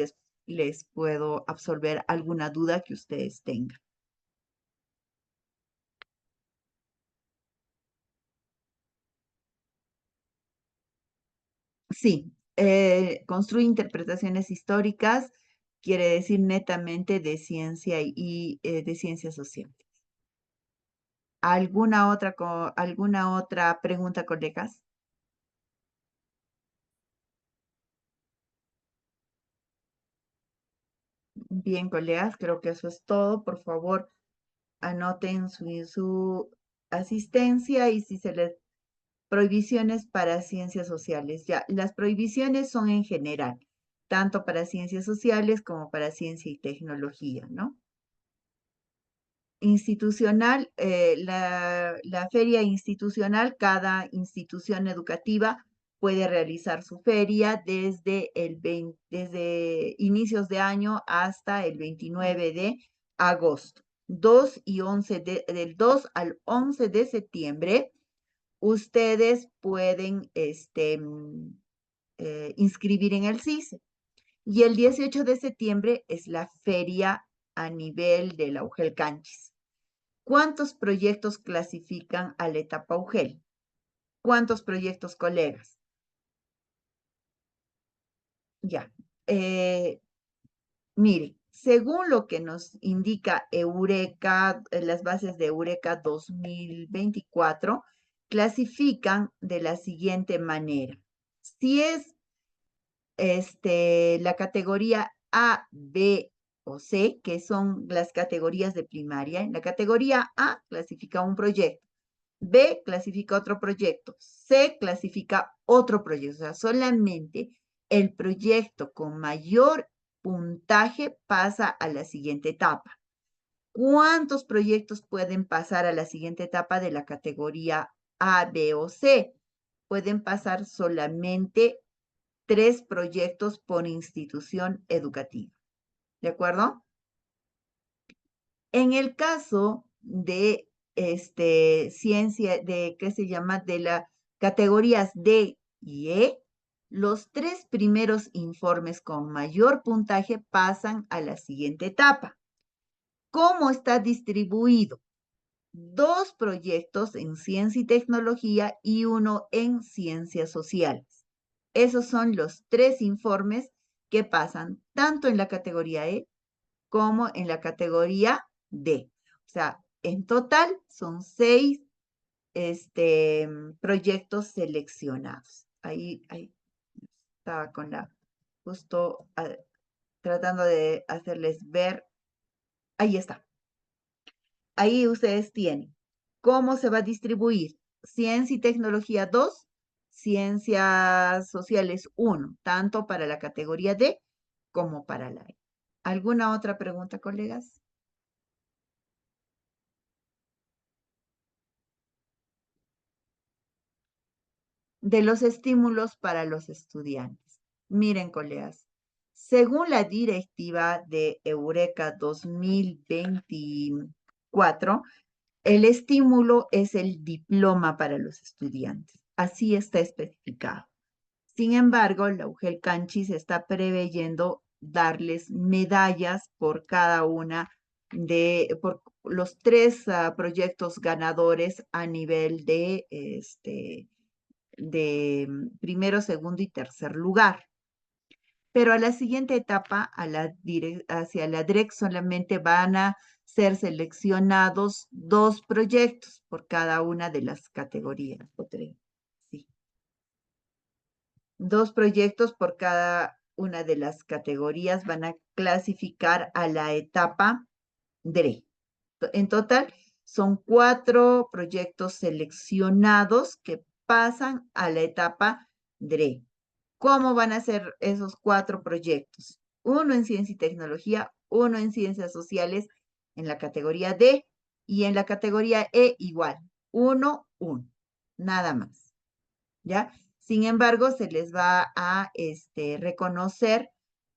les puedo absolver alguna duda que ustedes tengan. Sí, construye interpretaciones históricas, quiere decir netamente de ciencia y de ciencias sociales. ¿Alguna otra pregunta, colegas? Bien, colegas, creo que eso es todo. Por favor, anoten su asistencia y si se les prohibiciones para ciencias sociales. Ya, las prohibiciones son en general, tanto para ciencias sociales como para ciencia y tecnología, ¿no? Institucional, la feria institucional, cada institución educativa puede realizar su feria desde inicios de año hasta el 29 de agosto. 2 y 11 del 2 al 11 de septiembre, ustedes pueden inscribir en el CICE. Y el 18 de septiembre es la feria a nivel de la UGEL Canchis. ¿Cuántos proyectos clasifican a la etapa UGEL? ¿Cuántos proyectos, colegas? Ya. Mire, según lo que nos indica Eureka, las bases de Eureka 2024, clasifican de la siguiente manera. Si es la categoría A, B o C, que son las categorías de primaria. En la categoría A clasifica un proyecto, B clasifica otro proyecto, C clasifica otro proyecto. O sea, solamente el proyecto con mayor puntaje pasa a la siguiente etapa. ¿Cuántos proyectos pueden pasar a la siguiente etapa de la categoría A, B o C? Pueden pasar solamente 3 proyectos por institución educativa. ¿De acuerdo? En el caso de ciencia, ¿qué se llama? De las categorías D y E, los 3 primeros informes con mayor puntaje pasan a la siguiente etapa. ¿Cómo está distribuido? 2 proyectos en ciencia y tecnología y 1 en ciencias sociales. Esos son los 3 informes que pasan tanto en la categoría E como en la categoría D. O sea, en total son 6 proyectos seleccionados. Ahí estaba con justo tratando de hacerles ver. Ahí está. Ahí ustedes tienen cómo se va a distribuir. Ciencia y tecnología 2, ciencias sociales 1, tanto para la categoría D como para la E. ¿Alguna otra pregunta, colegas? De los estímulos para los estudiantes. Miren, colegas, según la directiva de Eureka 2024, el estímulo es el diploma para los estudiantes. Así está especificado. Sin embargo, la UGEL Canchis está preveyendo darles medallas por cada una por los 3 proyectos ganadores a nivel de primero, segundo y tercer lugar. Pero a la siguiente etapa, hacia la DREC, solamente van a ser seleccionados 2 proyectos por cada una de las categorías. Sí. 2 proyectos por cada una de las categorías van a clasificar a la etapa DRE. En total, son 4 proyectos seleccionados que pasan a la etapa DRE. ¿Cómo van a ser esos 4 proyectos? Uno en ciencia y tecnología, uno en ciencias sociales en la categoría D y en la categoría E igual. Uno, nada más. ¿Ya? Sin embargo, se les va a reconocer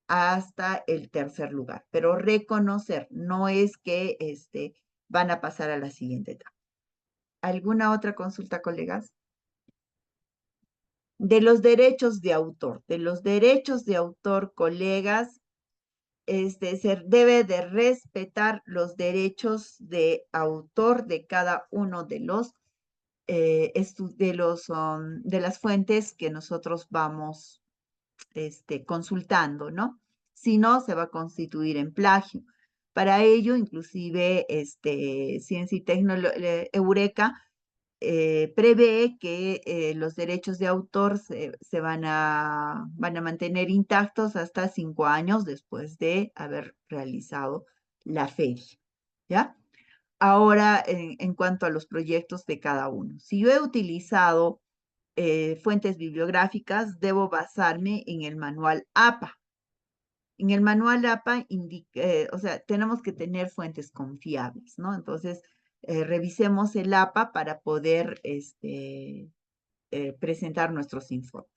hasta el tercer lugar, pero reconocer, no es que van a pasar a la siguiente etapa. ¿Alguna otra consulta, colegas? De los derechos de autor, colegas, se debe de respetar los derechos de autor de cada uno de las fuentes que nosotros vamos consultando, ¿no? Si no, se va a constituir en plagio. Para ello, inclusive, Ciencia y Tecnología, Eureka, prevé que los derechos de autor se van a mantener intactos hasta 5 años después de haber realizado la feria, ¿ya? Ahora, en cuanto a los proyectos de cada uno. Si yo he utilizado fuentes bibliográficas, debo basarme en el manual APA. En el manual APA o sea, tenemos que tener fuentes confiables, ¿no? Entonces, revisemos el APA para poder presentar nuestros informes.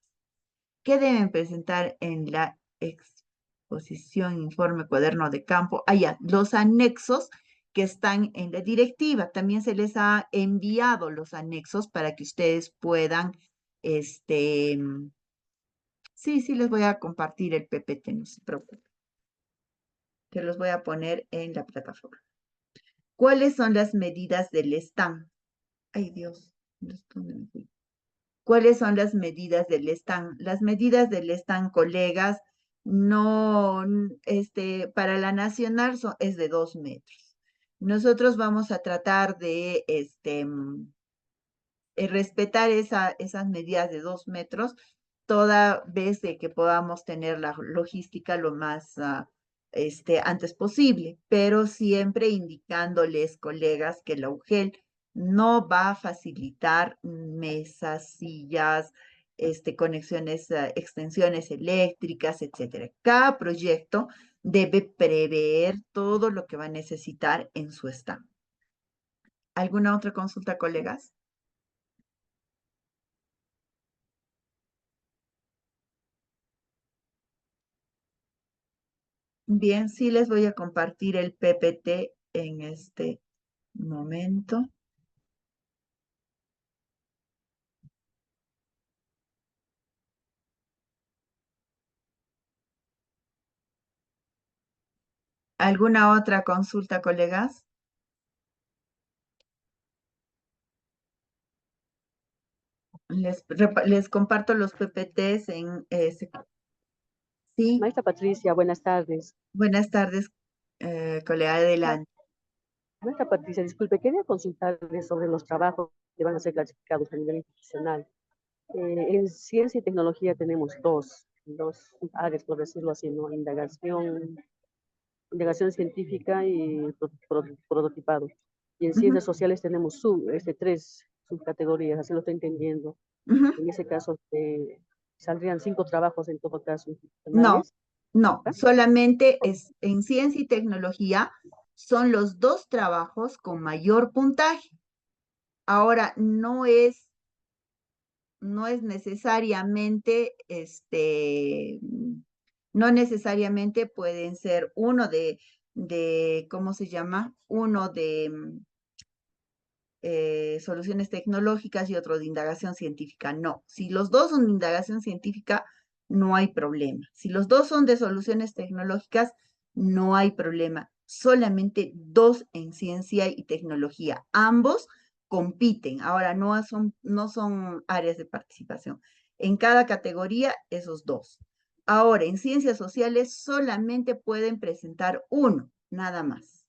¿Qué deben presentar en la exposición, informe, cuaderno de campo? Ya, los anexos que están en la directiva. También se les ha enviado los anexos para que ustedes puedan, sí, les voy a compartir el PPT, no se preocupen. Que los voy a poner en la plataforma. ¿Cuáles son las medidas del stand? Ay, Dios, ¿dónde me fui? ¿Cuáles son las medidas del stand? Las medidas del stand, colegas, no, para la nacional es de 2 metros. Nosotros vamos a tratar de respetar esas medidas de 2 metros. toda vez de que podamos tener la logística lo más antes posible, pero siempre indicándoles, colegas, que la UGEL no va a facilitar mesas, sillas, conexiones, extensiones eléctricas, etcétera. Cada proyecto debe prever todo lo que va a necesitar en su stand. ¿Alguna otra consulta, colegas? Bien, sí les voy a compartir el PPT en este momento. ¿Alguna otra consulta, colegas? Les comparto los PPTs en... sí, Maestra Patricia, buenas tardes. buenas tardes, colega, adelante. Maestra Patricia, disculpe, quería consultarle sobre los trabajos que van a ser clasificados a nivel institucional. En ciencia y tecnología tenemos dos áreas, por decirlo así, ¿no? Indagación científica y prototipado. Y en Ujú, ciencias sociales tenemos tres subcategorías, así lo estoy entendiendo. ujú. En ese caso, saldrían 5 trabajos en todo caso No, institucionales. no, ¿Ah? solamente es en ciencia y tecnología son los dos trabajos con mayor puntaje. Ahora, no es necesariamente, no necesariamente pueden ser uno ¿cómo se llama? Uno de soluciones tecnológicas y otro de indagación científica. No, si los dos son de indagación científica, no hay problema. Si los dos son de soluciones tecnológicas, no hay problema. Solamente dos en ciencia y tecnología. Ambos compiten. Ahora, no son áreas de participación. En cada categoría, esos dos. Ahora, en ciencias sociales solamente pueden presentar uno, nada más.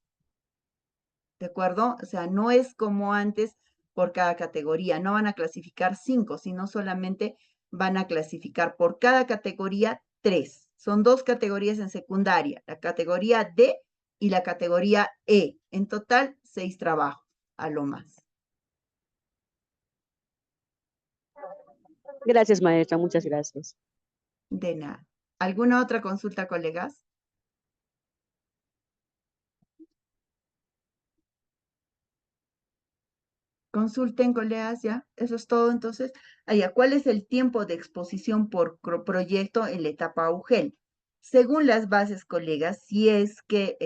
¿De acuerdo? O sea, no es como antes por cada categoría, no van a clasificar 5, sino solamente van a clasificar por cada categoría 3. Son dos categorías en secundaria, la categoría D y la categoría E. En total, 6 trabajos, a lo más. Gracias, maestra, muchas gracias. De nada. ¿Alguna otra consulta, colegas? Consulten, colegas, ya. Eso es todo, entonces. Allá, ¿cuál es el tiempo de exposición por proyecto en la etapa UGEL? Según las bases, colegas, si es que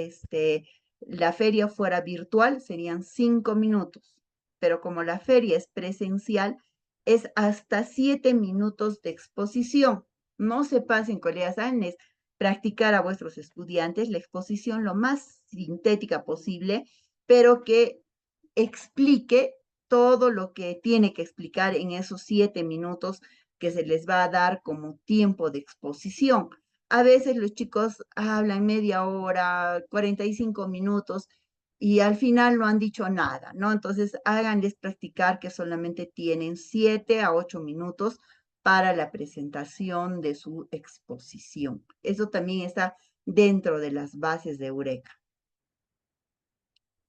la feria fuera virtual, serían 5 minutos. Pero como la feria es presencial, es hasta 7 minutos de exposición. No se pasen, colegas, saben, es practicar a vuestros estudiantes la exposición lo más sintética posible, pero que explique todo lo que tiene que explicar en esos 7 minutos que se les va a dar como tiempo de exposición. A veces los chicos hablan media hora, 45 minutos y al final no han dicho nada, ¿no? Entonces háganles practicar que solamente tienen 7 a 8 minutos para la presentación de su exposición. Eso también está dentro de las bases de Eureka.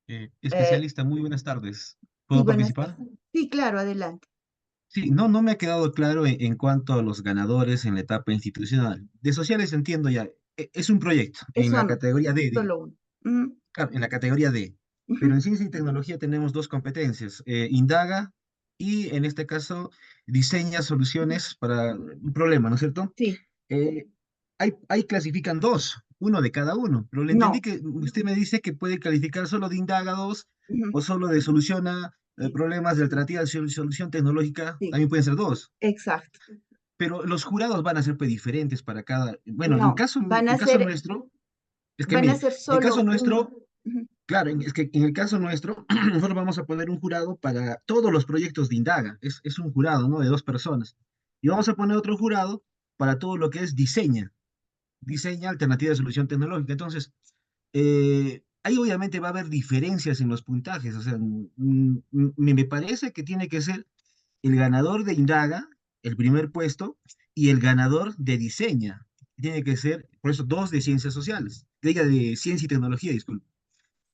Eh, Especialista, muy buenas tardes. sí, ¿Puedo buenas participar? tardes. Sí, claro, adelante. Sí, no me ha quedado claro en cuanto a los ganadores en la etapa institucional. De sociales entiendo ya, es un proyecto Es en la solo, categoría D, solo uno. Ujú, claro, en la categoría D. Pero ujú, en ciencia y tecnología tenemos dos competencias, indaga y en este caso diseña soluciones para un problema, ¿no es cierto? sí, Eh, ahí clasifican dos, uno de cada uno, pero le entendí no. que usted me dice que puede calificar solo de indaga dos Ujú, o solo de soluciona problemas de alternativa de solución tecnológica, sí, también pueden ser dos, exacto. pero los jurados van a ser pues, diferentes para cada, bueno, No, van en a caso ser, nuestro, es que van a mire, ser en caso solo uno. nuestro, Ujú, claro, es que en el caso nuestro, nosotros vamos a poner un jurado para todos los proyectos de indaga, es un jurado, ¿no? De dos personas, y vamos a poner otro jurado para todo lo que es diseña alternativa de solución tecnológica. Entonces, ahí obviamente va a haber diferencias en los puntajes. O sea, me parece que tiene que ser el ganador de Indaga, el primer puesto, y el ganador de diseña. Tiene que ser, por eso, dos de ciencias sociales, diga de ciencia y tecnología, disculpe.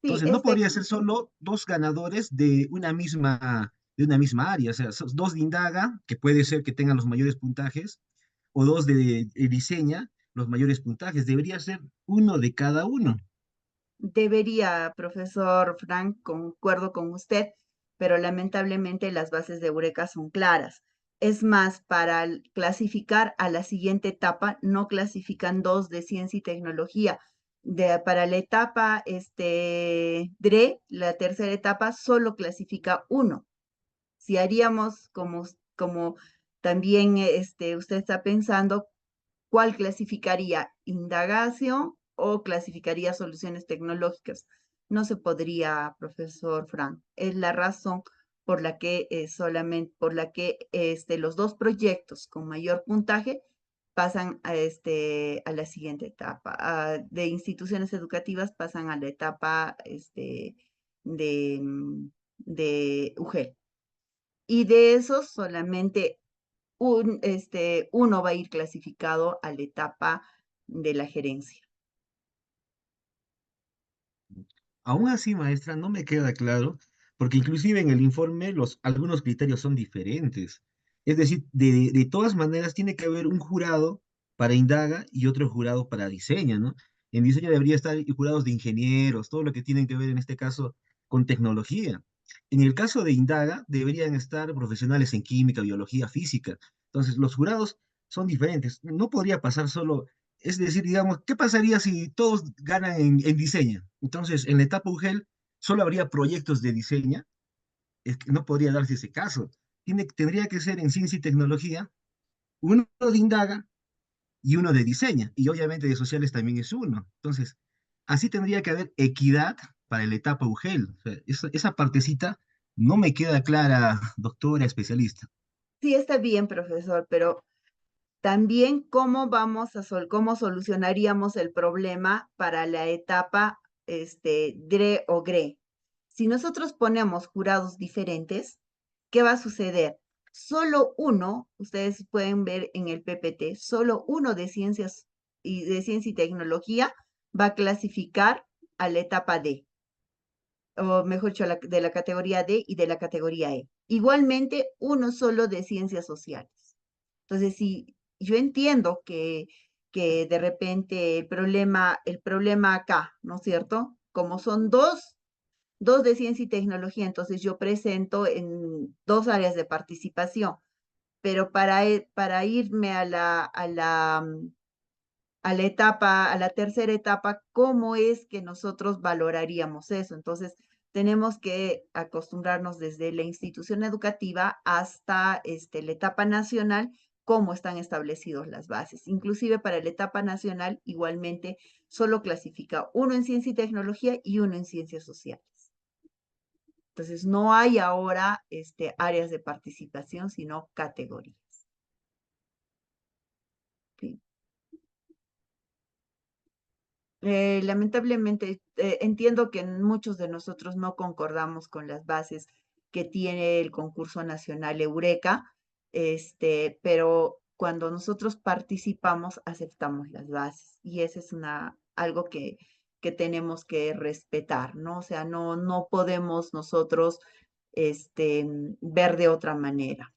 Sí, Entonces, no podría ser solo dos ganadores de una misma área, o sea, dos de Indaga, que puede ser que tengan los mayores puntajes, o dos de Diseña, los mayores puntajes. Debería ser uno de cada uno. debería, profesor Frank, concuerdo con usted, pero lamentablemente las bases de Eureka son claras. Es más, para clasificar a la siguiente etapa, no clasifican dos de ciencia y tecnología. Para la etapa DRE, la tercera etapa, solo clasifica uno. Si haríamos como también usted está pensando, ¿cuál clasificaría? ¿Indagación o clasificaría soluciones tecnológicas? No se podría, profesor Frank. Es la razón por la que los dos proyectos con mayor puntaje pasan a la siguiente etapa. De instituciones educativas pasan a la etapa de, mm, de UGEL. Y de esos solamente uno va a ir clasificado a la etapa de la gerencia. Aún así, maestra, no me queda claro, porque inclusive en el informe algunos criterios son diferentes. Es decir, de todas maneras tiene que haber un jurado para Indaga y otro jurado para Diseña, ¿no? En Diseña debería estar jurados de ingenieros, todo lo que tienen que ver en este caso con tecnología. En el caso de Indaga deberían estar profesionales en química, biología, física. Entonces, los jurados son diferentes. No podría pasar solo, es decir, digamos, ¿qué pasaría si todos ganan en diseño? Entonces, en la etapa UGEL solo habría proyectos de diseño. Es que no podría darse ese caso. Tendría que ser en ciencia y tecnología, uno de Indaga y uno de diseño. Y obviamente de sociales también es uno. Entonces, así tendría que haber equidad para la etapa UGEL. O sea, esa partecita no me queda clara, doctora especialista. Sí, está bien, profesor, pero también cómo solucionaríamos el problema para la etapa DRE o GRE. Si nosotros ponemos jurados diferentes, ¿qué va a suceder? Solo uno, ustedes pueden ver en el PPT, solo uno de ciencia y tecnología va a clasificar a la etapa D, o mejor dicho, de la categoría D y de la categoría E. Igualmente, uno solo de ciencias sociales. Entonces, si yo entiendo que de repente el problema acá, ¿no es cierto? Como son dos de ciencia y tecnología, entonces yo presento en dos áreas de participación, pero para irme a la tercera etapa, ¿cómo es que nosotros valoraríamos eso? Entonces, tenemos que acostumbrarnos desde la institución educativa hasta la etapa nacional, cómo están establecidos las bases. Inclusive para la etapa nacional, igualmente, solo clasifica uno en ciencia y tecnología y uno en ciencias sociales. Entonces, no hay ahora áreas de participación, sino categorías. ¿Sí? Lamentablemente, entiendo que muchos de nosotros no concordamos con las bases que tiene el concurso nacional Eureka, pero cuando nosotros participamos, aceptamos las bases y ese es algo que tenemos que respetar, ¿no? O sea, no podemos nosotros ver de otra manera,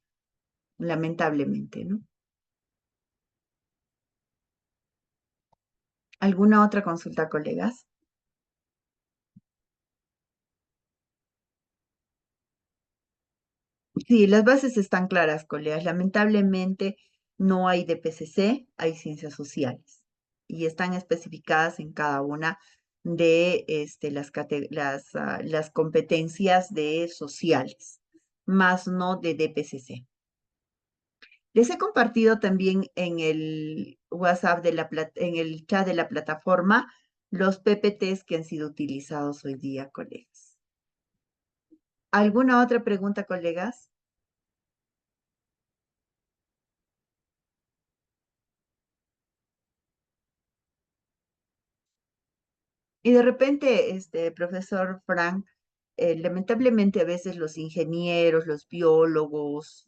lamentablemente, ¿no? ¿Alguna otra consulta, colegas? Sí, las bases están claras, colegas. Lamentablemente no hay de PCC, hay ciencias sociales y están especificadas en cada una de las competencias de sociales, más no de DPCC. Les he compartido también en el WhatsApp en el chat de la plataforma los PPTs que han sido utilizados hoy día, colegas. ¿Alguna otra pregunta, colegas? Y de repente, profesor Frank, lamentablemente a veces los ingenieros, los biólogos,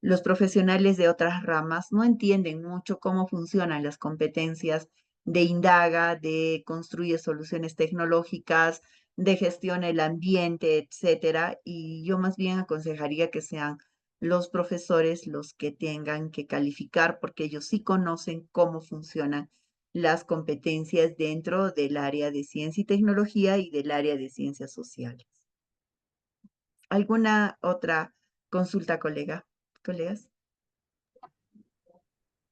los profesionales de otras ramas no entienden mucho cómo funcionan las competencias de indaga, de construye soluciones tecnológicas, de gestiona el ambiente, etcétera. Y yo más bien aconsejaría que sean los profesores los que tengan que calificar, porque ellos sí conocen cómo funcionan las competencias dentro del área de ciencia y tecnología y del área de ciencias sociales. ¿Alguna otra consulta, colegas?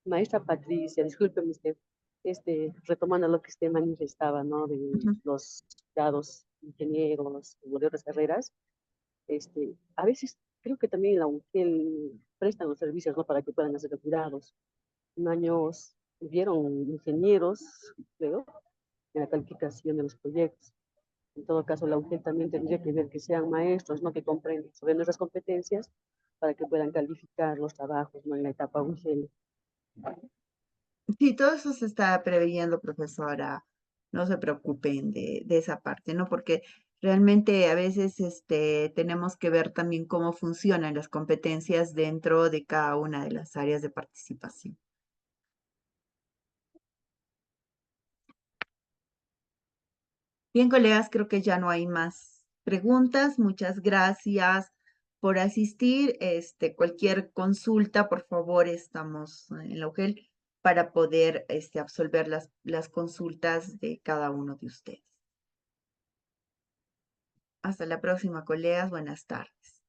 Maestra Patricia, discúlpeme usted, retomando lo que usted manifestaba, ¿no? De Ujú. los grados ingenieros o de otras carreras, a veces creo que también la UGEL prestan los servicios, ¿no? Para que puedan hacer cuidados. En años hubieron ingenieros, creo, en la calificación de los proyectos. En todo caso, la UGEL también tendría que ver que sean maestros, ¿no? Que comprendan sobre nuestras competencias para que puedan calificar los trabajos, ¿no? En la etapa UGEL. Sí, todo eso se está preveyendo, profesora. No se preocupen de esa parte, ¿no? Porque realmente a veces tenemos que ver también cómo funcionan las competencias dentro de cada una de las áreas de participación. Bien, colegas, creo que ya no hay más preguntas. Muchas gracias por asistir. Cualquier consulta, por favor, estamos en la UGEL para poder absolver las consultas de cada uno de ustedes. Hasta la próxima, colegas. Buenas tardes.